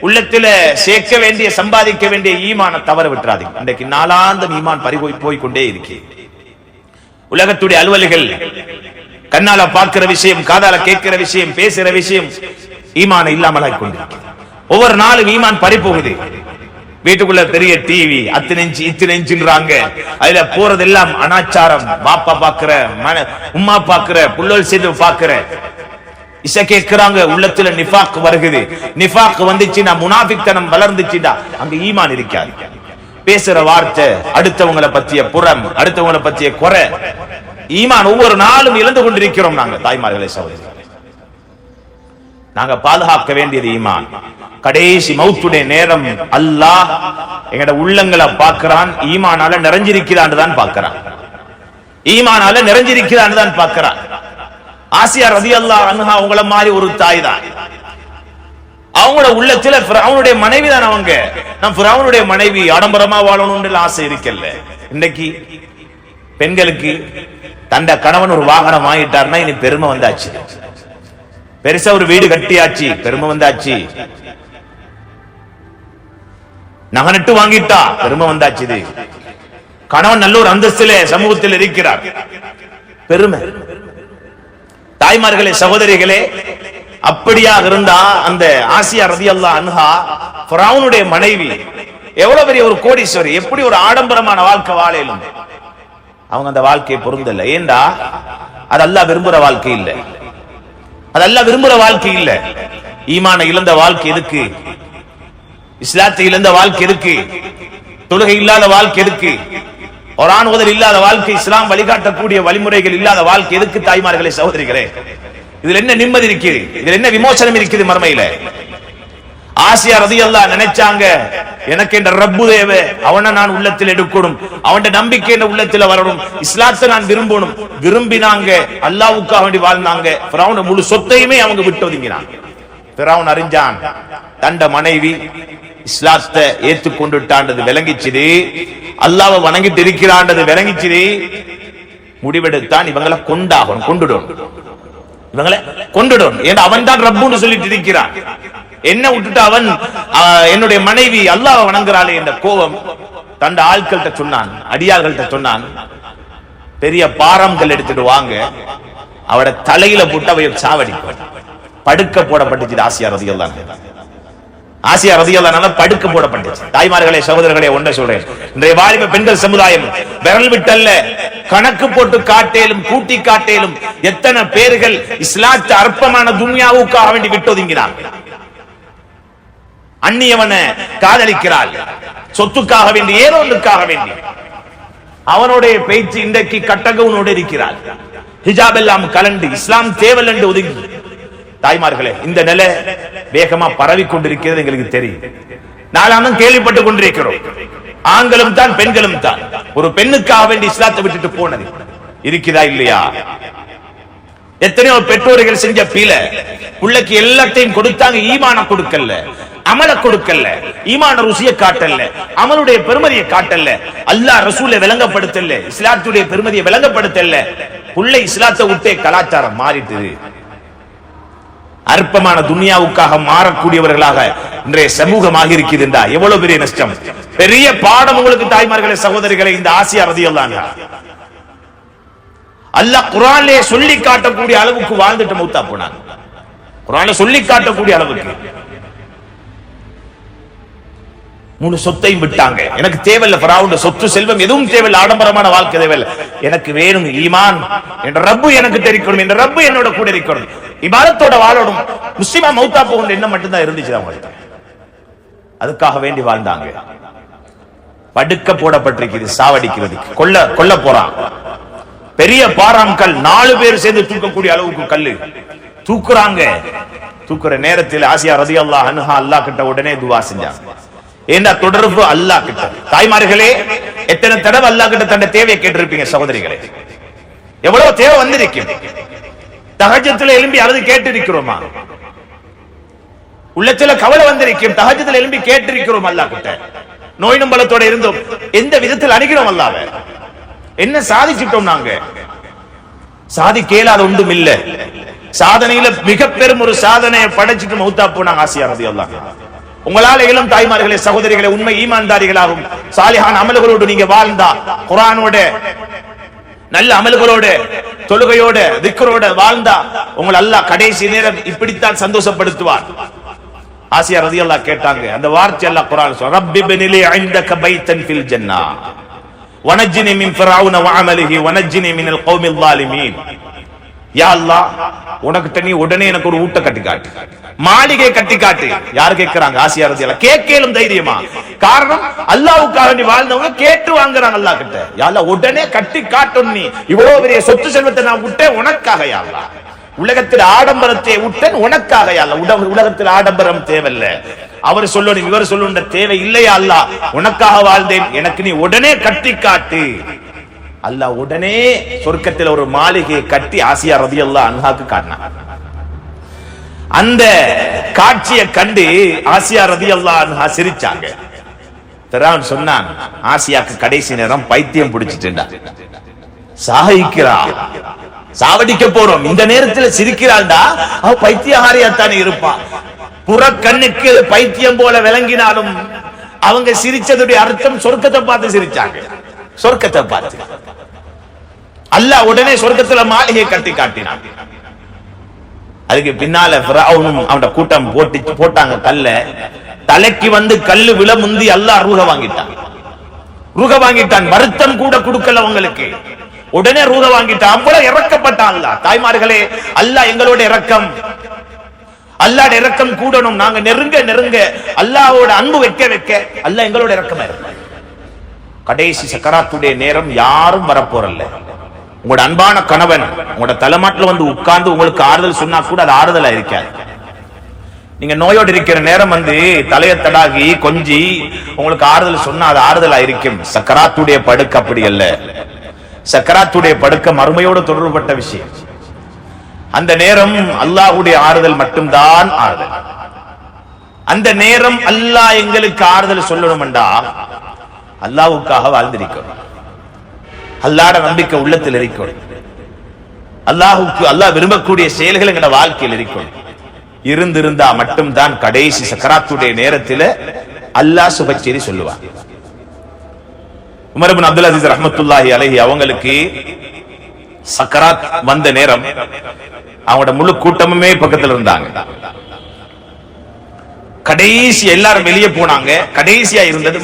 உள்ளத்துல சேர்க்க வேண்டிய சம்பாதிக்க வேண்டிய ஈமான தவற விட்டுறாதீங்க. இன்றைக்கு நாளாந்தம் ஈமான் போய் கொண்டே இருக்கு. உலகத்துடைய அலுவல்கள், கண்ணால பார்க்கிற விஷயம், காதால கேட்கிற விஷயம், பேசுற விஷயம் ஈமான இல்லாமல் கொண்டிருக்கு. ஒவ்வொரு நாளும் ஈமான் பறிபோகுது. வீட்டுக்குள்ள பெரிய டிவி, அத்தனை இன்ச்சு இத்தனை இன்ச்சுன்றாங்க, அதுல போறதெல்லாம் அனாச்சாரம். பாப்பா பாக்குற, உம்மா பாக்குற, புள்ளல் செய்து பாக்குற, இசை கேட்கிறாங்க, உள்ளத்துல நிஃபாக் வருகுது. நிஃபாக் வந்துச்சுன்னா, முனாஃபிக்தனம் வளர்ந்துச்சுன்னா அங்க ஈமான் இருக்காது. பேசுற வார்த்தை, அடுத்தவங்களை பத்திய புறம், அடுத்தவங்களை பத்திய குறை, ஈமான் ஒவ்வொரு நாளும் இழந்து கொண்டிருக்கிறோம். நாங்க தாய்மார்களே, சகோதரர்களே, நாங்க பாதுகாக்க வேண்டியது ஈமான். கடைசி மௌத்துடைய நேரம் அல்லாஹ் எங்கட உள்ளங்களை பார்க்கிறான், ஈமானால நிறைஞ்சிருக்கிறான்னு தான் பார்க்கிறான். ஈமானால நிறைஞ்சிருக்கிறான்னு தான் பார்க்கிறான். ஆசியா ரலியல்லாஹு அன்ஹா அவங்கள மாதிரி ஒரு தாய் தான். அவங்களோட உள்ளத்துல ஃபிரௌனுடைய மனைவி தான் அவங்க. நான் ஃபிரௌனுடைய மனைவி, ஆடம்பரமா வாழணும்னு ஆசை இருக்கல்ல. இன்னைக்கு பெண்களுக்கு தண்ட கணவன் ஒரு வாகனம் வாங்கிட்டாருன்னா இனி பெருமை வந்தாச்சு. பெருசா ஒரு வீடு கட்டியாச்சு, பெருமை வந்தாச்சு. நகனட்டு வாங்கிட்டா பெருமை வந்தாச்சு. இது கணவன் நல்ல ஒரு அந்தஸ்திலே சமூகத்தில் இருக்கிறார், பெருமை. தாய்மார்களே, சகோதரிகளே, அப்படியாக இருந்தா அந்த ஆசியா ரலியல்லாஹு அன்ஹா ஃபிரௌனுடைய மனைவி எவ்வளவு பெரிய ஒரு கோடீஸ்வரி, எப்படி ஒரு ஆடம்பரமான வாழ்க்கை வாழலும் அவங்க அந்த வாழ்க்கையை பொருந்தல. ஏண்டா அது அல்லாஹ் விரும்புற வாழ்க்கை இல்ல, அது அல்லாஹ் விரும்புற வாழ்க்கை இல்ல. ஈமான இழந்த வாழ்க்கை எதுக்கு? இஸ்லாத்தை இழந்த வாழ்க்கை எதுக்கு? தொழுகை இல்லாத வாழ்க்கை எதுக்கு? குர்ஆன் ஓதல் இல்லாத வாழ்க்கை, இஸ்லாம் வழிகாட்டக்கூடிய வழிமுறைகள் இல்லாத வாழ்க்கை எதுக்கு? தாய்மார்களே, சகோதரிகளே, இதுல என்ன நிம்மதி இருக்குது? இதுல என்ன விமோசனம் இருக்குது மறுமையில? ஆசியா ரலியல்லாஹு நினைச்சாங்க, எனக்கு என்ற ரப்பு தேவை, அவனை நான் உள்ளத்தில் எடுக்கணும், அவன் நம்பிக்கை என்ற உள்ளத்தில் வரணும், இஸ்லாத்தை நான் விரும்பணும். விரும்பினாங்க, அல்லாஹ்வுக்காக வேண்டி வாழ்ந்தாங்க. ஃபிரௌன் முழு சொத்தையுமே அவங்க விட்டு ஒதுங்கினாங்க. ஃபிரௌன் அறிஞ்சான், தண்ட மனைவி இஸ்லாத்தை ஏற்றுக்கொண்டுட்டான்றது விளங்கிச்சுது, அல்லாஹ்வை வணங்கிட்டு இருக்கிறான்றது விளங்கிச்சுது. முடிவெடுத்தான், இவங்களை கொண்டாகணும், கொண்டுடணும், இவங்களை கொண்டுடணும். ஏன்னா அவன் தான் ரப்புன்னு சொல்லிட்டு இருக்கிறான். என்ன விட்டுட்டு அவன் என்னுடைய மனைவி அல்லாஹ்வை வணங்குறாளே என்ற கோபம் தண்ட ஆட்கள்கிட்ட சொன்னான், அடியார்கள்ட்ட சொன்னான், பெரிய பாரம்கள் எடுத்துட்டு வாங்க, அவட தலையில போட்டு அவைய சாவடிக்கும். படுக்க போடப்பட்டுச்சு ஆசியா ரலியல்லாஹு அன்ஹா. ஆசியா ரலியல்லாஹு அன்ஹா படுக்க போடப்பட்டுச்சு. தாய்மார்களே, சகோதரர்களே, ஒன்றை சொல்றேன், இன்றைய வாலிப பெண்கள் சமுதாயம் விரல் விட்டல்ல, கணக்கு போட்டு காட்டேலும், கூட்டி காட்டேலும் எத்தனை பேர்கள் இஸ்லாத்து அற்பமான துன்யாவுக்காக வேண்டி விட்டு ஒதுங்கினார். அந்நியவனை காதலிக்கிறாள், சொத்துக்காக வேண்டி, ஏதோ ஒன்றுக்காக வேண்டி அவனுடைய பேச்சு இன்றைக்கு கட்டகவனோடு இருக்கிறாள். ஹிஜாப் எல்லாம் கலண்டு இஸ்லாம் தேவல் என்று ஒதுங்கி. தாய்மார்களே, இந்த நிலை வேகமா பரவி கொண்டிருக்கிறது, எங்களுக்கு தெரியும். நாளானும் கேள்விப்பட்டுக் கொண்டிருக்கிறோம். ஆண்களும் தான், பெண்களும் தான். ஒரு பெண்ணுக்காக வேண்டி இஸ்லாத்தை விட்டுட்டு போனது இருக்குதா இல்லையா? எத்தனையோ பெற்றோர்கள் செஞ்ச பீல, பிள்ளைக்கு எல்லாத்தையும் கொடுத்தாங்க, ஈமான கொடுக்கல, அமல கொடுக்கல, ஈமான ருசிய காட்டல, அமலுடைய பெருமதியை காட்டல, அல்லாஹ் ரசூலை விளங்கப்படுத்தல, இஸ்லாத்துடைய பெருமதியை விளங்கப்படுத்தல. புள்ளை இஸ்லாத்தை விட்டே கலாச்சாரம் மாறிட்டு. அற்பமான துனியாவுக்காக மாறக்கூடியவர்களாக இன்றைய சமூகமாக இருக்குது என்றா எவ்வளவு பெரிய நஷ்டம். பெரிய பாடம் உங்களுக்கு தாய்மார்களே, சகோதரிகளை. இந்த ஆசியா ரலியல்லாஹு அன்ஹா அல்லாஹ் குர்ஆனிலே சொல்லி காட்டக்கூடிய அளவுக்கு வாழ்ந்துட்டு மௌத்தா போனாங்க. குர்ஆனிலே சொல்லி காட்டக்கூடிய அளவுக்கு முழு சொத்தையும் விட்டாங்க. எனக்கு தேவையில்லை ஃபிரௌன் சொத்து செல்வம் எதுவும் தேவையில்லை, ஆடம்பரமான வாழ்க்கை தேவையில்லை, எனக்கு வேணும் ஈமான் என்ற ரப்பு எனக்கு தெரிக்கணும், என்ற ரப்பு என்னோட கூட இருக்கணும், இபாதத்தோட வாழணும், முஸ்லிமா மௌத்தா போகணும் என்ன மட்டும்தான் இருந்துச்சு அவங்களுக்கு. அதுக்காக வேண்டி வாழ்ந்தாங்க. படுக்க போடப்பட்டிருக்கிறது சாவடிக்கிறதுக்கு, கொல்ல போறான். பெரிய பாறாங்கல் 4 பேர் சேர்ந்து தூக்கக்கூடிய அளவுக்கு கல்லு தூக்குறாங்க. தூக்குற நேரத்தில் ஆசியா ரலியல்லாஹு அன்ஹா அல்லாஹ் கிட்ட உடனே துஆ செஞ்சாங்க. என்ன தொடர்பு அல்லாஹ் கிட்ட. தாய்மார்களே, எத்தனை தடவை அல்லாஹ் கிட்ட தன்னுடைய தேவையை கேட்டிருப்பீங்க சகோதரிகளே? எவ்வளவு தேவை வந்திருக்கும். தஹஜ்ஜுதுல எழும்பி அழுது கேட்டிருக்கிறோமா? உள்ளத்துல கவலை வந்திருக்கும், தஹஜ்ஜுதுல எழும்பி கேட்டிருக்கிறோம் அல்லாஹ் கிட்ட. நோய் நம்பலத்தோட இருந்தோம், எந்த விதத்தில் அணுகிறோம் அல்லாஹ்வை? என்ன சாதிச்சிட்டோம் நாங்க? சாதிக்கேலாத ஒன்றும் இல்ல. சாதனையில மிக பெரும் ஒரு சாதனையை படைச்சிட்டு மௌத்தா போனாங்க ஆசியா ரலியல்லாஹு அன்ஹா. உங்களால் இளம் தாய்மார்களே, சகோதரிகளே, உண்மை ஈமான்தாரிகளாகும் சாலிஹான் அமல்களோடு நீங்க வாழ்ந்தா, குர்ஆனோட நல்ல அமல்களோட தொழுகையோட திக்ரோட வாழ்ந்தா, உங்களை அல்லாஹ் கடைசி நேரம் இப்படித்தான் சந்தோஷப்படுத்துவார். ஆசியா ரலியல்லாஹு கேட்டாங்க அந்த வார்த்தை அல்லாஹ் குர்ஆன்ல சொல்றான், ரப்பி பினிலி இன்தக பைத்தன் ஃபில் ஜன்னah வனஜ்னி மின் ஃபிரௌன வஅமலிஹி வனஜ்னி மினல் கௌமில் ஸாலிமீன். யா அல்லாஹ், உனக்கிட்ட நீ உடனே எனக்கு ஒரு ஊட்ட கட்டி காட்டு, மாளிகை கட்டி காட்டு. யார் கேட்கிறாங்க? ஆசியா ரலியல்லாஹு. கேட்கலும் தைரியமா? காரணம் அல்லாஹ்வுக்காக நீ வாழ்ந்தவங்க கேட்டு வாங்குறாங்க அல்லாஹ் கிட்ட. யா அல்லாஹ், உடனே கட்டி காட்டும். நீ இவ்வளவு பெரிய சொத்து செல்வத்தை நான் விட்டேன் உனக்காக யா அல்லாஹ். உலகத்தில் ஆடம்பரத்தை விட்டேன் உனக்காக யா அல்லாஹ். உலகத்தில் ஆடம்பரம் தேவையில்லை, அவர் சொல்லணும் இவர் சொல்லணும் தேவை இல்லையா அல்லாஹ், உனக்காக வாழ்ந்தேன், எனக்கு நீ உடனே கட்டி காட்டு. அல்லாஹ் உடனே சொர்க்கத்தில் ஒரு மாளிகையை கட்டி ஆசியா ரலியல்லாஹு அன்ஹாக்கு காட்டினான். அந்த காட்சியை கண்டு ஆசியா ரலியல்லாஹு அன்ஹா சிரிச்சாங்க. ஃபிரௌன் சொன்னான், ஆசியாக்கு கடைசி நேரம் பைத்தியம் பிடிச்சிட்டுண்டா, சாகிக்கிறா, சாவடிக்க போறோம், இந்த நேரத்தில் சிரிக்கிறாள்டா, அவ பைத்தியகாரியாத்தானே இருப்பா. புறக்கண்ணுக்கு பைத்தியம் போல விளங்கினாலும் அவங்க சிரிச்சதுடைய அர்த்தம் சொர்க்கத்தை பார்த்து சிரிச்சாங்க. சொர்க்கத்தை பார்த்து அல்லாஹ் உடனே சொர்க்கத்துல மாளிகை கட்டி காட்டினான். அதுக்கு பின்னால ஃபிரௌனும் அவனோட கூட்டம் போட்டாங்க கல்ல. தலைக்கு வந்து கல்லு விழ முந்தி அல்லாஹ் ரூஹ வாங்கிட்டான். வருத்தம் கூட கொடுக்கல அவங்களுக்கு, உடனே ரூஹ வாங்கிட்டான். அவ்வளவு இறக்கப்பட்டான் அல்லாஹ். தாய்மார்களே, அல்லாஹ் எங்களோட இரக்கம், அல்லாஹ்வுடைய இரக்கம் கூடணும். நாங்க நெருங்க அல்லாஹ்வோட அன்பு வைக்க அல்லாஹ் எங்களோட இரக்கமா இருப்பார். கடைசி சக்கராத்துடைய நேரம் யாரும் வரப்போறல்ல. உங்களோட அன்பான கணவன் உங்களோட தலைமாட்டில் வந்து உட்கார்ந்து உங்களுக்கு ஆறுதல் சொன்னா கூட அது ஆறுதலா இருக்காது. நீங்க நோயோடு இருக்கிற நேரம் வந்து தலையை தடாகி கொஞ்சி உங்களுக்கு ஆறுதல் சொன்னா அது ஆறுதலா இருக்கும். சக்கராத்துடைய படுக்கை அப்படி அல்ல. சக்கராத்துடைய படுக்கை மறுமையோடு தொடர்புபட்ட விஷயம். அந்த நேரம் அல்லாஹ்வுடைய ஆறுதல் மட்டும்தான் ஆறுதல். அந்த நேரம் அல்லாஹ் எங்களுக்கு ஆறுதல் சொல்லணும்டா அல்லாஹ்வுக்காக வாழ்ந்திருக்கணும், அல்லாஹ்வோட நம்பிக்கை உள்ளத்தில் இருக்கணும், அல்லாஹ்வுக்கு அல்லாஹ் விரும்பக்கூடிய செயல்கள் எங்கட வாழ்க்கையில் இருக்கணும். இருந்திருந்தா மட்டும்தான் கடைசி சக்கராத்துடைய நேரத்தில் அல்லாஹ் சுபச்செய்தி சொல்லுவார். உமர் இப்னு அப்துல் அசீஸ் ரஹ்மத்துல்லாஹி அலைஹி அவங்களுக்கு சக்கராத் வந்த நேரம் அவங்களோட முழு கூட்டமுமே பக்கத்தில் இருந்தாங்க. கடைசி எல்லாரும் வெளியே போனாங்க. கடைசியா இருந்தது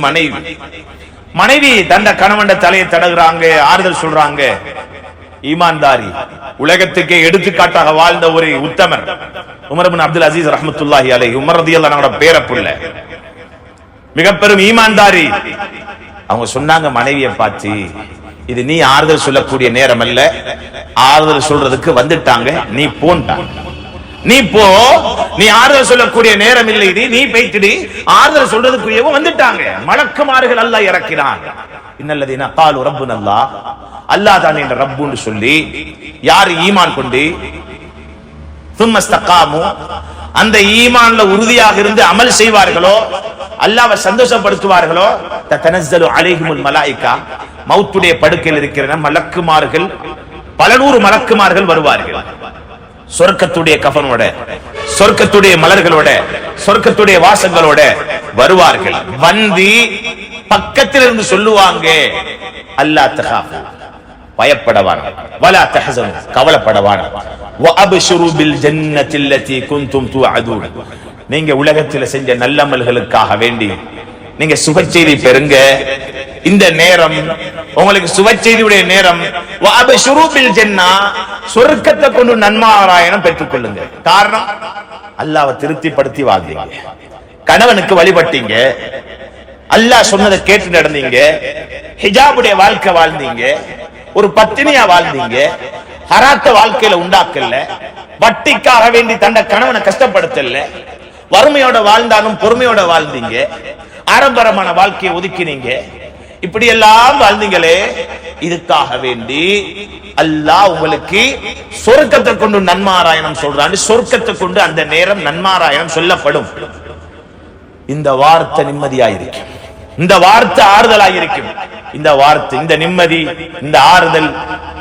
மனைவி தந்த கணவன் தலையை தடகுறாங்க, ஆறுதல் சொல்றாங்க. ஈமான்தாரி, உலகத்துக்கே எடுத்துக்காட்டாக வாழ்ந்த ஒரு உத்தமர் உமர் இப்னு அப்துல் அசீஸ் ரஹ்மத்துல்லாஹி அலைஹி. உமர் ரலியல்லாஹு அன்ஹு பேரப்புள்ள மிக பெரும் ஈமான்தாரி. அவங்க சொன்னாங்க மனைவியை பார்த்து, இது நீ ஆறுதல் சொல்லக்கூடிய நேரம் அல்ல, ஆறுதல் சொல்றதுக்கு வந்துட்டாங்க, நீ போன்ட்டாங்க, நீ போ, நீ ஆறுதல் சொல்லக்கூடிய நேரம் இல்லை, இது நீ போய்ட்டு ஆறுதல் சொல்றதுக்குரியவங்க வந்துட்டாங்க. மலக்குமார்கள் அல்லாஹ் இறக்கினான். இன்னல்லதீன காலு ரப்புனல்லாஹ், அல்லாஹ் தான் என்ற ரப்புன்னு சொல்லி யார் ஈமான் கொண்டு சும்மஸ்தகாமு அந்த ஈமான்ல உறுதியாக இருந்து அமல் செய்வார்களோ, அல்லாஹ்வை சந்தோஷப்படுத்துவார்களோ, ததனஸ்ஸலு அலைஹிமுல் மலாயிகா, மௌத்துடைய படுக்கையில் இருக்கிற மலக்குமார்கள், பல நூறு மலக்குமார்கள் வருவார்கள். சொர்க்கத்துடைய கஃனோட, சொர்க்கத்துடைய மலர்களோட, சொர்க்கத்துடைய வாசங்களோட வருவார்கள். வந்து பக்கத்தில் இருந்து சொல்லுவாங்க, அல்லா தகாஃபு, பயப்படவான, வலா தஹஸனு, கவலைப்படவான, வஅப்ஷிரு பில் ஜன்னத்தி அல்லதி குன்தும் துஅதுன், நீங்க உலகத்தில் செஞ்ச நல்லமல்களுக்காக வேண்டி நீங்க சுபச்செய்தி பெறுங்க. இந்த நேரம் உங்களுக்கு சுபச்செய்தியுடைய நேரம். வஅப்ஷிரு பில் ஜன்னா, சொர்க்கத்தை கொண்டு நன்மாராயணம் பெற்றுக் கொள்ளுங்க. காரணம், அல்லாஹ்வை திருப்திப்படுத்தி வாழ்ந்தீங்க, கணவனுக்கு வழிபட்டீங்க, அல்லாஹ் சொன்னதை கேட்டு நடந்தீங்க, ஹிஜாபுடைய வாழ்க்கை வாழ்ந்தீங்க, ஒரு பத்தினியா வாழ்ந்தீங்க, ஹராத்த வாழ்க்கையில உண்டாக்கல, வட்டிக்காக வேண்டி தண்ட கணவனை கஷ்டப்படுத்தல, வறுமையோட வாழ்ந்தாலும் பொறுமையோட வாழ்ந்தீங்க, ஆடம்பரமான வாழ்க்கையை ஒதுக்கினீங்க, இப்படி எல்லாம் வாழ்ந்தீங்களே. இதுக்காக வேண்டி அல்லாஹ் உங்களுக்கு சொர்க்கத்தை கொண்டு நன்மாராயணம் சொல்றான். சொர்க்கத்தை கொண்டு அந்த நேரம் நன்மாராயணம் சொல்லப்படும். இந்த வார்த்தை நிம்மதியாயிருக்கும், இந்த வார்த்தை ஆறுதலாயிருக்கும். இந்த வார்த்தை, இந்த நிம்மதி, இந்த ஆறுதல்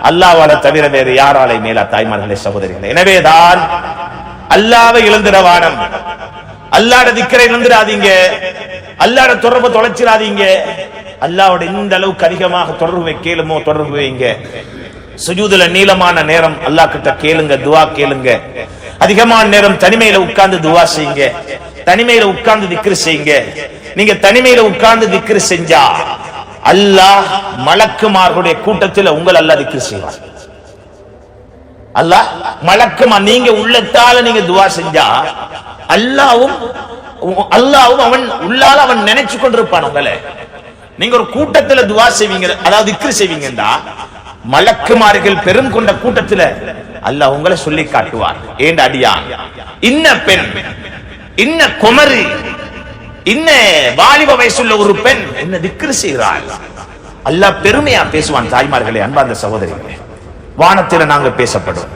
அல்லாஹ்வால தவிர வேறு யாராலே மேலா? தாய்மார்களே, சகோதரிகளே, எனவேதான் அல்லாஹ்வை இழந்திரவானம், அல்லாஹ்வுடைய திக்ரை இழந்திராதீங்க, அல்லாஹ்வுடைய தொடர்பை தொலைச்சிராதீங்க. அல்லாஹ்வோட இந்த அளவுக்கு அதிகமாக தொடர்பு வைக்கலுமோ தொடர்பு வைங்க. சுஜூதுல நீளமான நேரம் அல்லாஹ் கிட்ட கேளுங்க, துஆ கேளுங்க. அதிகமான நேரம் தனிமையில உட்கார்ந்து துஆ செய்யுங்க, தனிமையில உட்கார்ந்து திக்ர் செய்யுங்க. நீங்க தனிமையில உட்கார்ந்து திக்ர் செஞ்சா அல்லாஹ் மலக்குமார்களுடைய கூட்டத்தில் உங்கள் அல்லாஹ் திக்ர் செய்வார். அல்லாஹ் மலக்குமா, நீங்க உள்ளத்தால நீங்க துஆ செஞ்சா அல்லாஹ்வும் அவன் உள்ளால அவன் நினைச்சு கொண்டிருப்பான் உங்களை. நீங்க ஒரு கூட்டத்துல துஆ செய்வீங்க, அதாவது திக்ர் செய்வீங்கடா, மலக்குமார்கள் பெரும் கொண்ட கூட்டத்துல அல்லாஹ் உங்களை சொல்லி காட்டுவார். ஏண்ட அடியான், இன்ன பெண், இன்ன குமரி, இன்ன வாலிப வயசுள்ள ஒரு பெண் என்ன திக்ர் செய்கிறாள். அல்லாஹ் பெருமையா பேசுவான். தாய்மார்களே, அன்பார்ந்த சகோதரிகளே, வானத்தில நாங்க பேசப்படும்.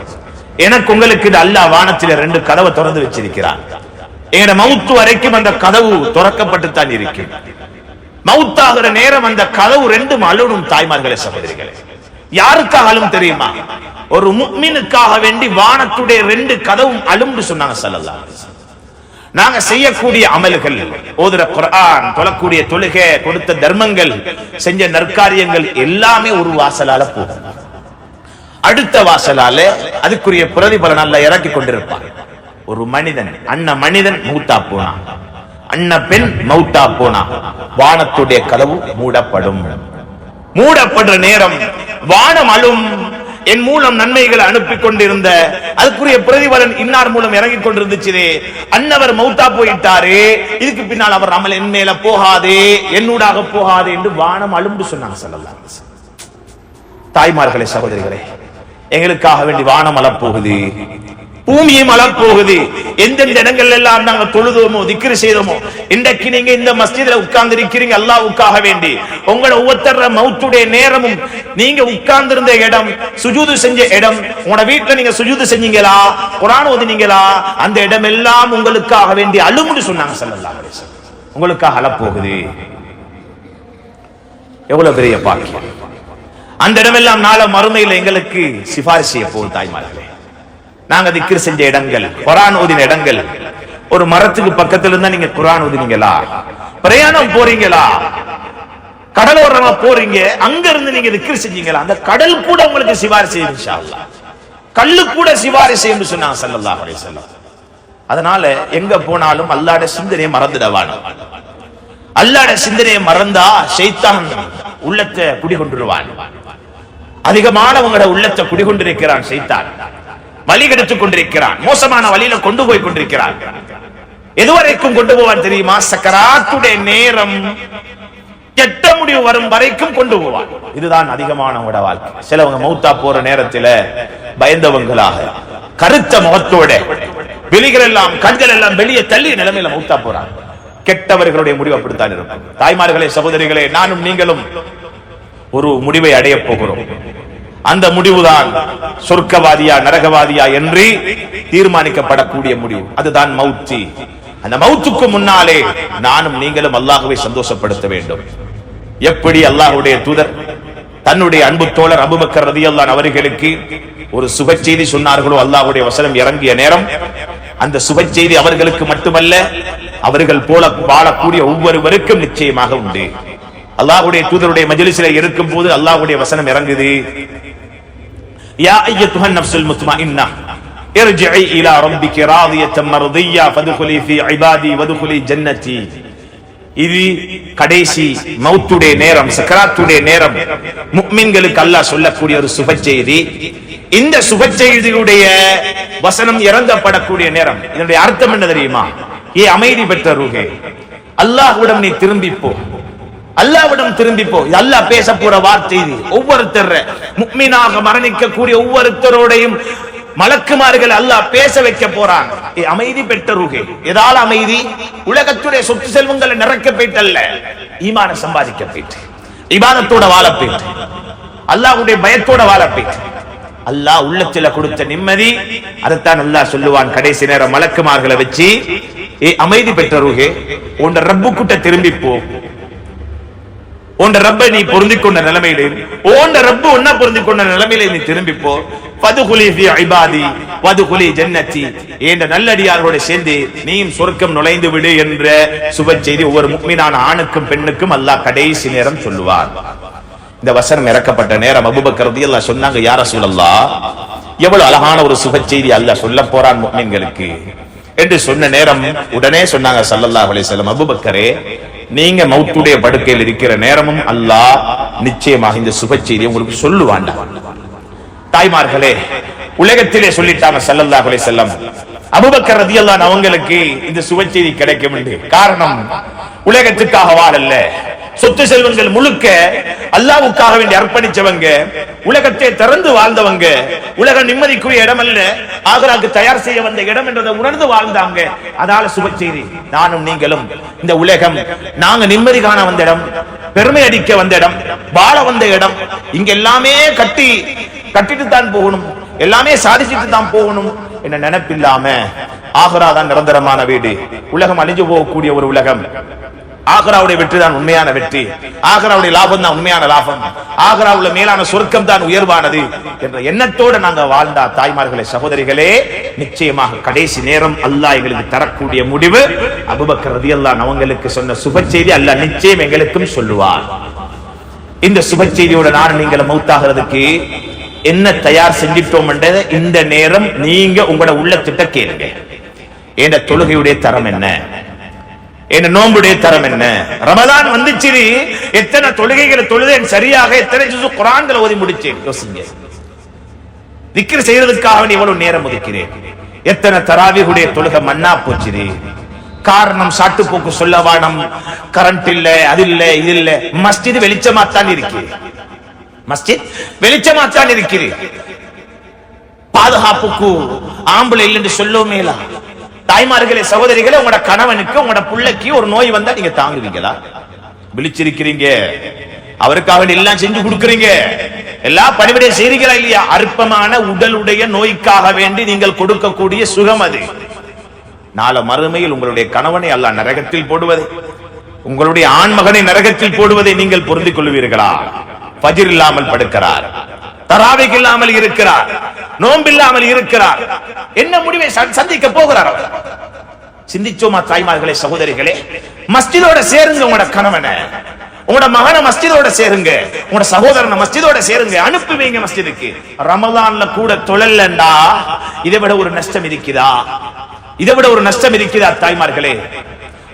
எனக்கு உங்களுக்கு அல்லாஹ் வானத்தில 2 கதவை திறந்து வச்சிருக்கிறான். எங்கட மவுத்து வரைக்கும் அந்த கதவு திறக்கப்பட்டு தான் இருக்கு. மவுத்தாகிற நேரம் அந்த கதவு 2 அழுடும். தாய்மார்களே, சகோதரிகளே, யாருக்காக தெரியுமா? ஒரு முஃமினுக்காக வேண்டி வானத்துடைய 2 கதவும் அழும்னு சொன்னாங்க ஸல்லல்லாஹு அலைஹி வஸல்லம். நாங்க செய்யக்கூடிய அமல்கள், ஓதுற குர்ஆன், தொழக்கூடிய தொழுகை, கொடுத்த தர்மங்கள், செஞ்ச நற்காரியங்கள் எல்லாமே ஒரு வாசலால போகும். அடுத்த வாசலால அதுக்குரிய பிரதிபலன் அல்லாஹ் இறக்கி கொண்டிருப்பான். ஒரு மனிதன், மனிதன் மௌத்தா போனா, பெண் மௌத்தா போனா, வானத்துடைய கதவு மூடப்படும். மூடப்படுற நேரம் வானம் அழும். என் மூலம் நன்மைகளை அனுப்பி கொண்டிருந்த அதுக்குரிய பிரதிபலன் இன்னார் மூலம் இறங்கி கொண்டிருந்துச்சு, அன்னவர் மௌத்தா போயிட்டாரு, இதுக்கு பின்னால் அவர் அமல் என் மேல போகாதே, என்னூடாக போகாதே என்று வானம் அழும்பு சொன்னாங்க ஸல்லல்லாஹு அலைஹி வஸல்லம். தாய்மார்களே, சகோதரிகளே, எங்களுக்காக வேண்டி வானம் அழப்போகுது, பூமியும் அழப்போகுது. எந்தெந்த இடங்கள் எல்லாம் நாங்க தொழுதோமோ திக்ர் செய்தோமோ, இன்றைக்கு நீங்க இந்த மஸ்ஜித்ல உட்கார்ந்து இருக்கிறீங்க அல்லாஹ்வுக்காக வேண்டி. உங்களோட ஒவ்வொருத்தர மௌத்துடைய நேரமும் நீங்க உட்கார்ந்து இருந்த இடம், சுஜூது செஞ்ச இடம், உங்களோட வீட்டுல நீங்க சுஜூது செஞ்சீங்களா, குர்ஆன் ஓதினீங்களா, அந்த இடம் எல்லாம் உங்களுக்காக வேண்டி அழும்னு சொன்னாங்க ஸல்லல்லாஹு அலைஹி வஸல்லம். உங்களுக்காக அழப்போகுது. எவ்வளவு பெரிய பாக்கியம்! அந்த இடமெல்லாம் நாளை மறுமையில எங்களுக்கு சிபாரிசு செய்ய போகுது. தாய்மார்களே, நாங்க திக்ர் செஞ்ச இடங்கள், குர்ஆன் ஓதின இடங்கள், ஒரு மரத்துக்கு பக்கத்துல இருந்தா நீங்க குர்ஆன் ஓதினீங்களா, பிரயாணம் போறீங்களா, கடலோரமா போறீங்க, அங்க இருந்து நீங்க திக்ர் செஞ்சீங்களா, அந்த கடல் கூட உங்களுக்கு சிபாரிசு செய்யும் இன்ஷா அல்லாஹ். கல்லு கூட சிபாரிசு என்று சொன்னாங்க ஸல்லல்லாஹு அலைஹி வஸல்லம். அதனால எங்க போனாலும் அல்லாஹ்வுடைய சிந்தனையை மறந்துடவானோ. அல்லாஹ்வுடைய சிந்தனையை மறந்தா ஷைத்தான் உள்ளத்தை குடிகொண்டுருவான். அதிகமானவங்களோட உள்ளத்தை குடிகொண்டிருக்கிறான் ஷைத்தான். வழி கெடுத்துக் கொண்டிருக்கிறான், மோசமான வழியில கொண்டு போய் கொண்டிருக்கிறான். எதுவரைக்கும் கொண்டு போவான் தெரியுமா? சக்கராத்துடைய நேரம் கெட்ட முடிவு வரும் வரைக்கும் கொண்டு போவான். இதுதான் அதிகமானவங்களோட வாழ்க்கை. சிலவங்க மௌத்தா போற நேரத்துல பயந்தவங்களாக, கருத்த முகத்தோட, வெளிகள் எல்லாம், கண்கள் எல்லாம் வெளியே தள்ளி நிலைமையில மௌத்தா போறாங்க. கெட்டவர்களுடைய முடிவு அப்படித்தான் இருக்கும். தாய்மார்களே, சகோதரிகளே, நானும் நீங்களும் ஒரு முடிவை அடைய போகிறோம். அந்த முடிவுதான் சொர்க்கவாதியா நரகவாதியா என்று தீர்மானிக்கப்படக்கூடிய முடிவு. அதுதான் மௌத்தி. அந்த மௌத்துக்கு முன்னாலே நானும் நீங்களும் அல்லாஹ்வை சந்தோஷப்படுத்த வேண்டும். எப்படி அல்லாஹ்வுடைய தூதர் தன்னுடைய அன்பு தோழர் அபூபக்கர் ரலியல்லாஹு அவர்களுக்கு ஒரு சுப செய்தி சொன்னார்களோ அல்லாஹ்வுடைய வசனம் இறங்கிய நேரம் அந்த சுப செய்தி அவர்களுக்கு மட்டுமல்ல அவர்கள் போல வாழக்கூடிய ஒவ்வொருவருக்கும் நிச்சயமாக உண்டு. அல்லாஹ்வுடைய தூதருடைய மஜ்லிஸில் இருக்கும் போது அல்லாஹ்வுடைய வசனம் இறங்குது. யா அய்யத்துஹன் நஃப்ஸுல் முத்மஇன்னா இர்ஜிஇ இலா ரப்பிகி ராதியத்தன் மர்திய்யா ஃபதுகுலி ஃபீ இபாதி வதுகுலி ஜன்னதி. இது கடைசி மௌத்துடைய நேரம், சக்கராத்துடைய நேரம், முஃமின்களுக்கு அல்லாஹ் சொல்லக்கூடிய ஒரு சுப செய்தி. இந்த சுப செய்தியுடைய வசனம் இறங்கப்படக்கூடிய நேரம். இதனுடைய அர்த்தம் என்ன தெரியுமா? ஏ அமைதி பெற்ற ரூஹே, அல்லாஹ்விடம் நீ திரும்பி போ, அல்லாஹ்விடம் திரும்பி போ. அல்லாஹ் பேச போற வார்த்தை இது. ஒவ்வொருத்தர் முஃமினாக மரணிக்கக்கூடிய ஒவ்வொருத்தரோடையும் மலக்குமார்கள் அல்லாஹ் பேச வைக்க போறான். அமைதி பெற்ற ரூஹே, எதால அமைதி? உலகத்துடைய சொத்து செல்வங்களை நிறைக்க போயிட்டல்ல, ஈமான சம்பாதிக்க போயிட்டு, இபாதத்தோட வாழ போயிட்டு, அல்லாஹ்வுடைய பயத்தோட வாழ போயிட்டு, அல்லாஹ் உள்ளத்துல கொடுத்த நிம்மதி. அதைத்தான் அல்லாஹ் சொல்லுவான் கடைசி நேரம் மலக்குமார்களை வச்சு, அமைதி பெற்ற ரூஹே, உன் ரப்பு கிட்ட திரும்பி போ. உன் ரப்பை நீ பொருந்திக் கொண்ட நிலைமையிலே, உன் ரப்பு ஒன்னா பொருந்திக் கொண்ட நிலைமையிலே நீ திரும்பி போ. ஃபதுகுலி ஃபீ இபாதி வதுகுலி ஜன்னதி, என்ற நல்லடியார்களோடு சேர்ந்து நீயும் சொர்க்கம் நுழைந்து விடு என்ற சுப செய்தி ஒவ்வொரு முஃமினான ஆணுக்கும் பெண்ணுக்கும் அல்லாஹ் கடைசி நேரம் சொல்லுவார். இந்த வசனம் இறக்கப்பட்ட நேரம் அபூபக்கர் ரலியல்லாஹு சொன்னாங்க, யா ரசூலல்லாஹ், எவ்வளவு அழகான ஒரு சுப செய்தி அல்லாஹ் சொல்ல போறான் முஃமின்களுக்கு என்று சொன்ன நேரம் உடனே சொன்னாங்க ஸல்லல்லாஹு அலைஹி வஸல்லம், அபூபக்கரே, நீங்க மௌத்துடைய படுக்கையில் இருக்கிற நேரமும் அல்லாஹ் நிச்சயமாக இந்த சுப செய்தியை உங்களுக்கு சொல்லுவாண்டா. தாய்மார்களே, உலகத்திலே சொல்லிட்டாங்க ஸல்லல்லாஹு அலைஹி வஸல்லம், அபூபக்கர் ரலியல்லாஹு அன்ஹு அவங்களுக்கு இந்த சுப செய்தி கிடைக்கும் என்று. காரணம், உலகத்துக்காக வாழல்ல, சொத்து செல்வங்கள் முழுக்க அல்லாஹ்வுக்காக வேண்டி அர்ப்பணிச்சவங்க, உலகத்தை திறந்து வாழ்ந்தவங்க, உலக நிம்மதிக்குரிய இடம் அல்ல, ஆகிராக்கு தயார் செய்ய வந்த இடம் என்றதை உணர்ந்து வாழ்ந்தாங்க. அதால சுப செய்தி, நானும் நீங்களும் இந்த உலகம் நாங்க நிம்மதி காண வந்த இடம், பெருமை அடிக்க வந்த இடம், வாழ வந்த இடம், இங்க எல்லாமே கட்டிட்டு தான் போகணும், எல்லாமே சாதிச்சுட்டு தான் போகணும் என்ன நினைப்பில்லாம ஆகிரா தான் நிரந்தரமான வீடு, உலகம் அழிஞ்சு போகக்கூடிய ஒரு உலகம், ஆகிராவுடைய வெற்றி தான் உண்மையான வெற்றி, ஆகிராவுடைய லாபம் தான் உண்மையான லாபம், ஆகிராவுல மேலான சொர்க்கம் தான் உயர்வானது என்ற எண்ணத்தோடு நாங்க வாழ்ந்தா தாய்மார்களே, சகோதரிகளே, நிச்சயமாக கடைசி நேரம் அல்லாஹ் எங்களுக்கு தரக்கூடிய முடிவு அபூபக்கர் ரலியல்லாஹு அன்ஹு அவங்களுக்கு சொன்ன சுப செய்தி அல்லாஹ் நிச்சயம் எங்களுக்கும் சொல்லுவார். இந்த சுப செய்தியோட நான் நீங்கள் மௌத்தாகிறதுக்கு என்ன தயார் செஞ்சிட்டோம் என்றதை இந்த நேரம் நீங்க உங்களோட உள்ளத்திட்ட கேளுங்க. என்ற தொழுகையுடைய தரம் என்ன, என்ன நோம்புடைய தரம் என்ன, ரமலான் வந்துச்சு, எத்தனை தொழுகைகளை தொழுதேன் சரியாக, எத்தனை ஜுஸு குர்ஆன்களை ஓதி முடிச்சேன், யோசிங்க. திக்ர் செய்யறதுக்காக எவ்வளவு நேரம் ஒதுக்கிறேன், எத்தனை தராவீஹுடைய தொழுகை மண்ணா போச்சு. காரணம் சாட்டு போக்கு சொல்லவானம், கரண்ட் இல்ல, அது இல்ல, இது இல்ல. மஸ்ஜித் வெளிச்சமாத்தான் இருக்கு, மஸ்ஜித் வெளிச்சமாத்தான் இருக்குது. பாதுகாப்புக்கு ஆம்பளை இல்லைன்னு சொல்லவுமேலா? தாய்மார்களே, சகோதரிகளே, உங்களோட கணவனுக்கு உங்களோட பிள்ளைக்கு ஒரு நோய் வந்தா நீங்க தாங்குவீங்களா? விழிச்சிருக்கிறீங்க, அவருக்காக எல்லாம் செஞ்சு கொடுக்குறீங்க, எல்லா பணிவிடையும் செய்றீங்களா இல்லையா? அற்பமான உடலுடைய நோய்க்காக வேண்டி நீங்கள் கொடுக்கக்கூடிய சுகம் அது. நாளை மறுமையில் உங்களுடைய கணவனை அல்லாஹ் நரகத்தில் போடுவதை, உங்களுடைய ஆண் மகனை நரகத்தில் போடுவதை நீங்கள் பொருந்திக் கொள்வீர்களா? ஃபஜ்ர் இல்லாமல் படுக்கிறார், தராவீஹ் இல்லாமல் இருக்கிறார், நோம்பில்லாமல் இருக்கிறார், என்ன முடிவை சந்திக்க போகிறார் அவர்? சிந்திச்சோமா தாய்மார்களே, சகோதரிகளே? மஸ்ஜிதோட சேருங்க, உங்களோட கணவனை, உங்களோட மகனை மஸ்ஜிதோட சேருங்க, உங்களோட சகோதரனை மஸ்ஜிதோட சேருங்க, அனுப்பி வைங்க மஸ்ஜிதுக்கு. ரமலான்ல கூட தொழலண்டா இதை விட ஒரு நஷ்டம் இருக்குதா? இதை விட ஒரு நஷ்டம் இருக்குதா தாய்மார்களே?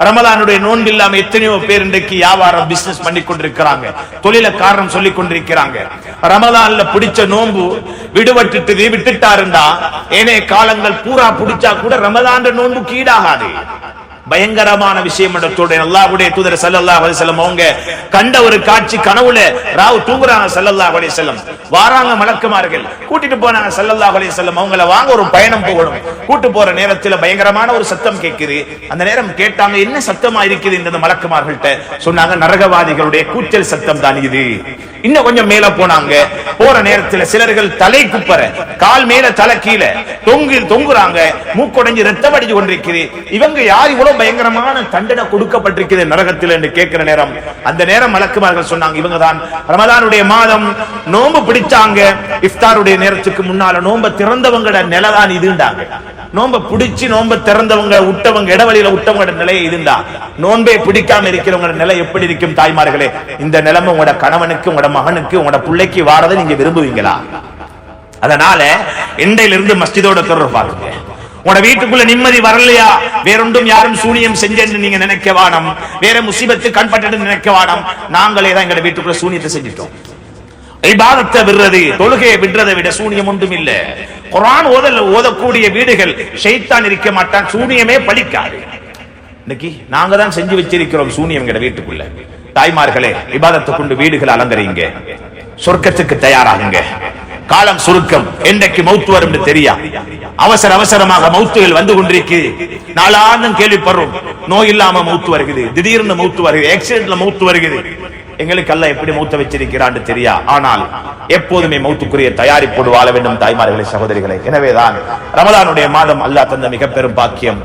ரமலானுடைய நோன்பு இல்லாம எத்தனையோ பேர் இன்றைக்கு வியாபாரம் பிசினஸ் பண்ணி கொண்டிருக்கிறாங்க, தொழில காரணம் சொல்லி கொண்டிருக்கிறாங்க. ரமலான்ல பிடிச்ச நோன்பு விட்டுட்டாருண்டா ஏனைய காலங்கள் பூரா பிடிச்சா கூட ரமலான் நோன்புக்கு ஈடாகாது. பயங்கரமான விஷயம் அல்லாஹ்வுடைய தூதர் ஸல்லல்லாஹு அலைஹி வஸல்லம் அவங்க கண்ட ஒரு காட்சி, கனவுல ராவு தூங்குறாங்க ஸல்லல்லாஹு அலைஹி வஸல்லம், வாராங்க மலக்குமார்கள், கூட்டிட்டு போனாங்க ஸல்லல்லாஹு அலைஹி வஸல்லம் அவங்கள, வாங்க ஒரு பயணம் போகணும். கூட்டு போற நேரத்துல பயங்கரமான ஒரு சத்தம் கேட்குது. அந்த நேரம் கேட்டாங்க, என்ன சத்தமா இருக்குது இந்த மலக்குமார்கள்ட்ட? சொன்னாங்க, நரகவாதிகளுடைய கூச்சல் சத்தம் தான் இது. இன்னும் கொஞ்சம் மேல போனாங்க. போற நேரத்தில் சிலர்கள் தலை குப்பற, கால் மேல தலை கீழே தொங்குறாங்க, மூக்குடைஞ்சு ரத்தம் அடிச்சு கொண்டிருக்கிறது. இவங்க யார் இவ்வளவு பயங்கரமான தண்டனை கொடுக்கப்பட்டிருக்கிறது நரகத்தில் என்று கேட்கிற நேரம், அந்த நேரம் மலக்குமார்கள் சொன்னாங்க, இவங்க தான் ரமதானுடைய மாதம் நோன்பு பிடிச்சாங்க, இஃப்தாருடைய நேரத்துக்கு முன்னால நோன்பை திறந்தவங்களோட நிலைதான் இதுண்டாங்க. நோன்பை பிடிச்சு நோன்பை திறந்தவங்க விட்டவங்க இடவழியில விட்டவங்களோட நிலையை இதுண்டா. நோன்பை பிடிக்காம இருக்கிறவங்களோட நிலை எப்படி இருக்கும் தாய்மார்களே? இந்த நிலைமை உங்களோட கணவனுக்கு, உங்களோட மகனுக்கு, உங்களோட பிள்ளைக்கு வாரதை நீங்க விரும்புவீங்களா? அதனால இன்றையிலிருந்து மஸ்ஜிதோட தொடர்பு பாருங்க. உங்களோட வீட்டுக்குள்ள நிம்மதி வரலையா, வேறொன்றும் யாரும் சூனியம் செஞ்சேன்னு நீங்க நினைக்க வேணாம், வேற முசீபத்து கண்பட்டு நினைக்க வேணாம். நாங்களே தான் எங்க வீட்டுக்குள்ள சூனியத்தை செஞ்சிட்டோம். இபாதத்தை விடுறது, தொழுகையை விடுறதை விட சூனியம் ஒன்றும் இல்ல. குர்ஆன் ஓதக்கூடிய வீடுகள் ஷைத்தான் இருக்க மாட்டான், சூனியமே பலிக்காது. இன்னைக்கு நாங்க தான் செஞ்சு வச்சிருக்கிறோம் சூனியம் எங்க வீட்டுக்குள்ள. தாய்மார்களே, இபாதத்தை கொண்டு வீடுகளை அலங்கரிங்க, சொர்க்கத்துக்கு தயாராகுங்க. காலம் சுருக்கம், என்றைக்கு மௌத்து வரும் தெரியா. அவசரமாக மௌத்துகள் வந்து கொண்டிருக்கு. நாளாந்தும் கேள்விப்படுறோம், நோய் இல்லாம மௌத்து வருகிறது, திடீர்னு மௌத்து வருகிறது, ஆக்சிடென்ட்ல மௌத்து வருகிறது. எங்களுக்கு அல்லாஹ் எப்படி மௌத்த வச்சிருக்கிறான்னு தெரியா. ஆனால் எப்போதுமே மௌத்துக்குரிய தயாரிப்போடு வாழ வேண்டும் தாய்மார்களே, சகோதரிகளே. எனவேதான் ரமலானுடைய மாதம் அல்லாஹ் தந்த மிக பெரும் பாக்கியம்.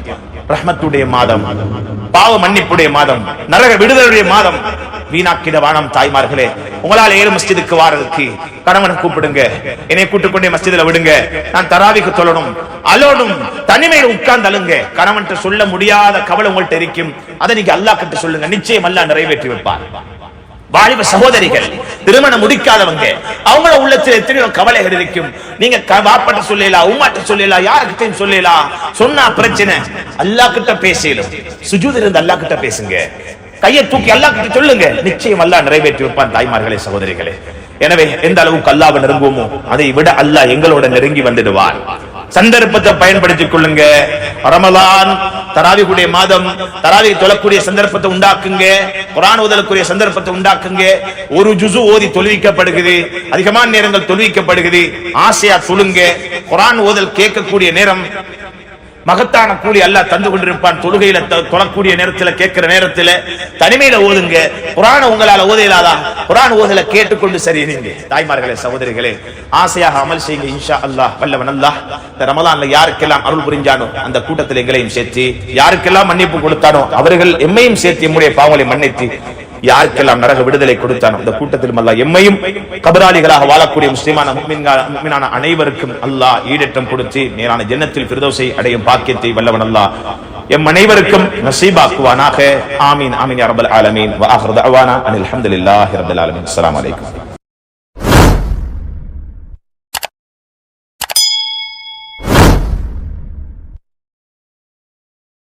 ரஹ்மத்துடைய மாதம், பாவ மன்னிப்புடைய மாதம், நரக விடுதலுடைய மாதம். வீணாக்கிட வானம் தாய்மார்களே. உங்களால் ஏழு மஸ்ஜிதுக்கு வாரதுக்கு கணவனை கூப்பிடுங்க, என்னை கூட்டுக்கொண்டே மஸ்ஜிதுல விடுங்க, நான் தராவிக்கு தொழணும், அலோடும் தனிமையில் உட்கார்ந்து அழுங்க. கணவன்கிட்ட சொல்ல முடியாத கவலை உங்கள்கிட்ட இருக்கும், அதை நீங்க அல்லாஹ் கிட்ட சொல்லுங்க, நிச்சயம் அல்லாஹ் நிறைவேற்றி வைப்பார். வாலிப சகோதரிகள், திருமணம் முடிக்காதவங்க, அவங்கள உள்ளத்தில் எத்தனையோ கவலைகள் இருக்கும். நீங்க பாப்பாட்ட சொல்லலாம், உம்மாட்ட சொல்லலாம், யாருக்கிட்டையும் சொல்லலாம். சொன்னா பிரச்சனை, அல்லாஹ் கிட்ட பேசலும். சுஜூத் இருந்து அல்லாஹ் கிட்ட பேசுங்க, கையை தூக்கி அல்லாஹ் கிட்ட சொல்லுங்க, நிச்சயம் அல்லாஹ் நிறைவேற்றி வைப்பான் தாய்மார்களே, சகோதரிகளே. எனவே எந்த அளவுக்கு அல்லாஹ்வை நெருங்குவோமோ அதை விட அல்லாஹ் எங்களோட நெருங்கி வந்துடுவார். சந்தர்ப்பத்தை பயன்படுத்திக் கொள்ளுங்க. ரமலான் தராவிஹுடைய மாதம், தராவி தொழக்கூடிய சந்தர்ப்பத்தை உண்டாக்குங்க, குர்ஆன் ஓதலுக்குரிய சந்தர்ப்பத்தை உண்டாக்குங்க. ஒரு ஜுஸு ஓதி தொழுவிக்கப்படுகிறது, அதிகமான நேரங்கள் தொழுவிக்கப்படுகிறது. ஆசையா சொல்லுங்க. குர்ஆன் ஓதல் கேட்கக்கூடிய நேரம் மகத்தான கூலி அல்லாஹ் தந்து கொண்டிருப்பான். தொழுகையில தொழக்கூடிய நேரத்தில், கேட்கிற நேரத்தில் தனிமையில ஓதுங்க. குர்ஆன் உங்களால ஓதலாதா, குர்ஆன் ஓதல கேட்டுக்கொண்டு சரி நீங்க. தாய்மார்களே, சகோதரிகளே, ஆசையாக அமல் செய்யுங்க. இன்ஷா அல்லாஹ் வல்லவன் அல்லாஹ் இந்த ரமலான்ல யாருக்கெல்லாம் அருள் புரிஞ்சானோ அந்த கூட்டத்தில் எங்களையும் சேர்த்து, யாருக்கெல்லாம் மன்னிப்பு கொடுத்தானோ அவர்கள் எம்மையும் சேர்த்து எம்முடைய பாவங்களை மன்னித்து, யாருக்கெல்லாம் நரக விடுதலை கொடுத்தானோ அந்த கூட்டத்திலும் அல்லாஹ் எம்மையும் கபராளிகளாக வாழக்கூடிய முஸ்லிமான முஃமினான அனைவருக்கும் அல்லாஹ் ஈடேற்றம் கொடுத்து நேரான ஜன்னத்தில் ஃபிர்தௌஸை அடையும் பாக்கியத்தை வல்லவன் அல்லாஹ் எம் அனைவருக்கும் நசீபாக்குவானாக. ஆமீன் ஆமீன் யா ரப்பல் ஆலமீன். வ ஆகிரு தஅவானா அனில் ஹம்துலில்லாஹி ரப்பில் ஆலமீன். அஸ்ஸலாமு அலைக்கும்.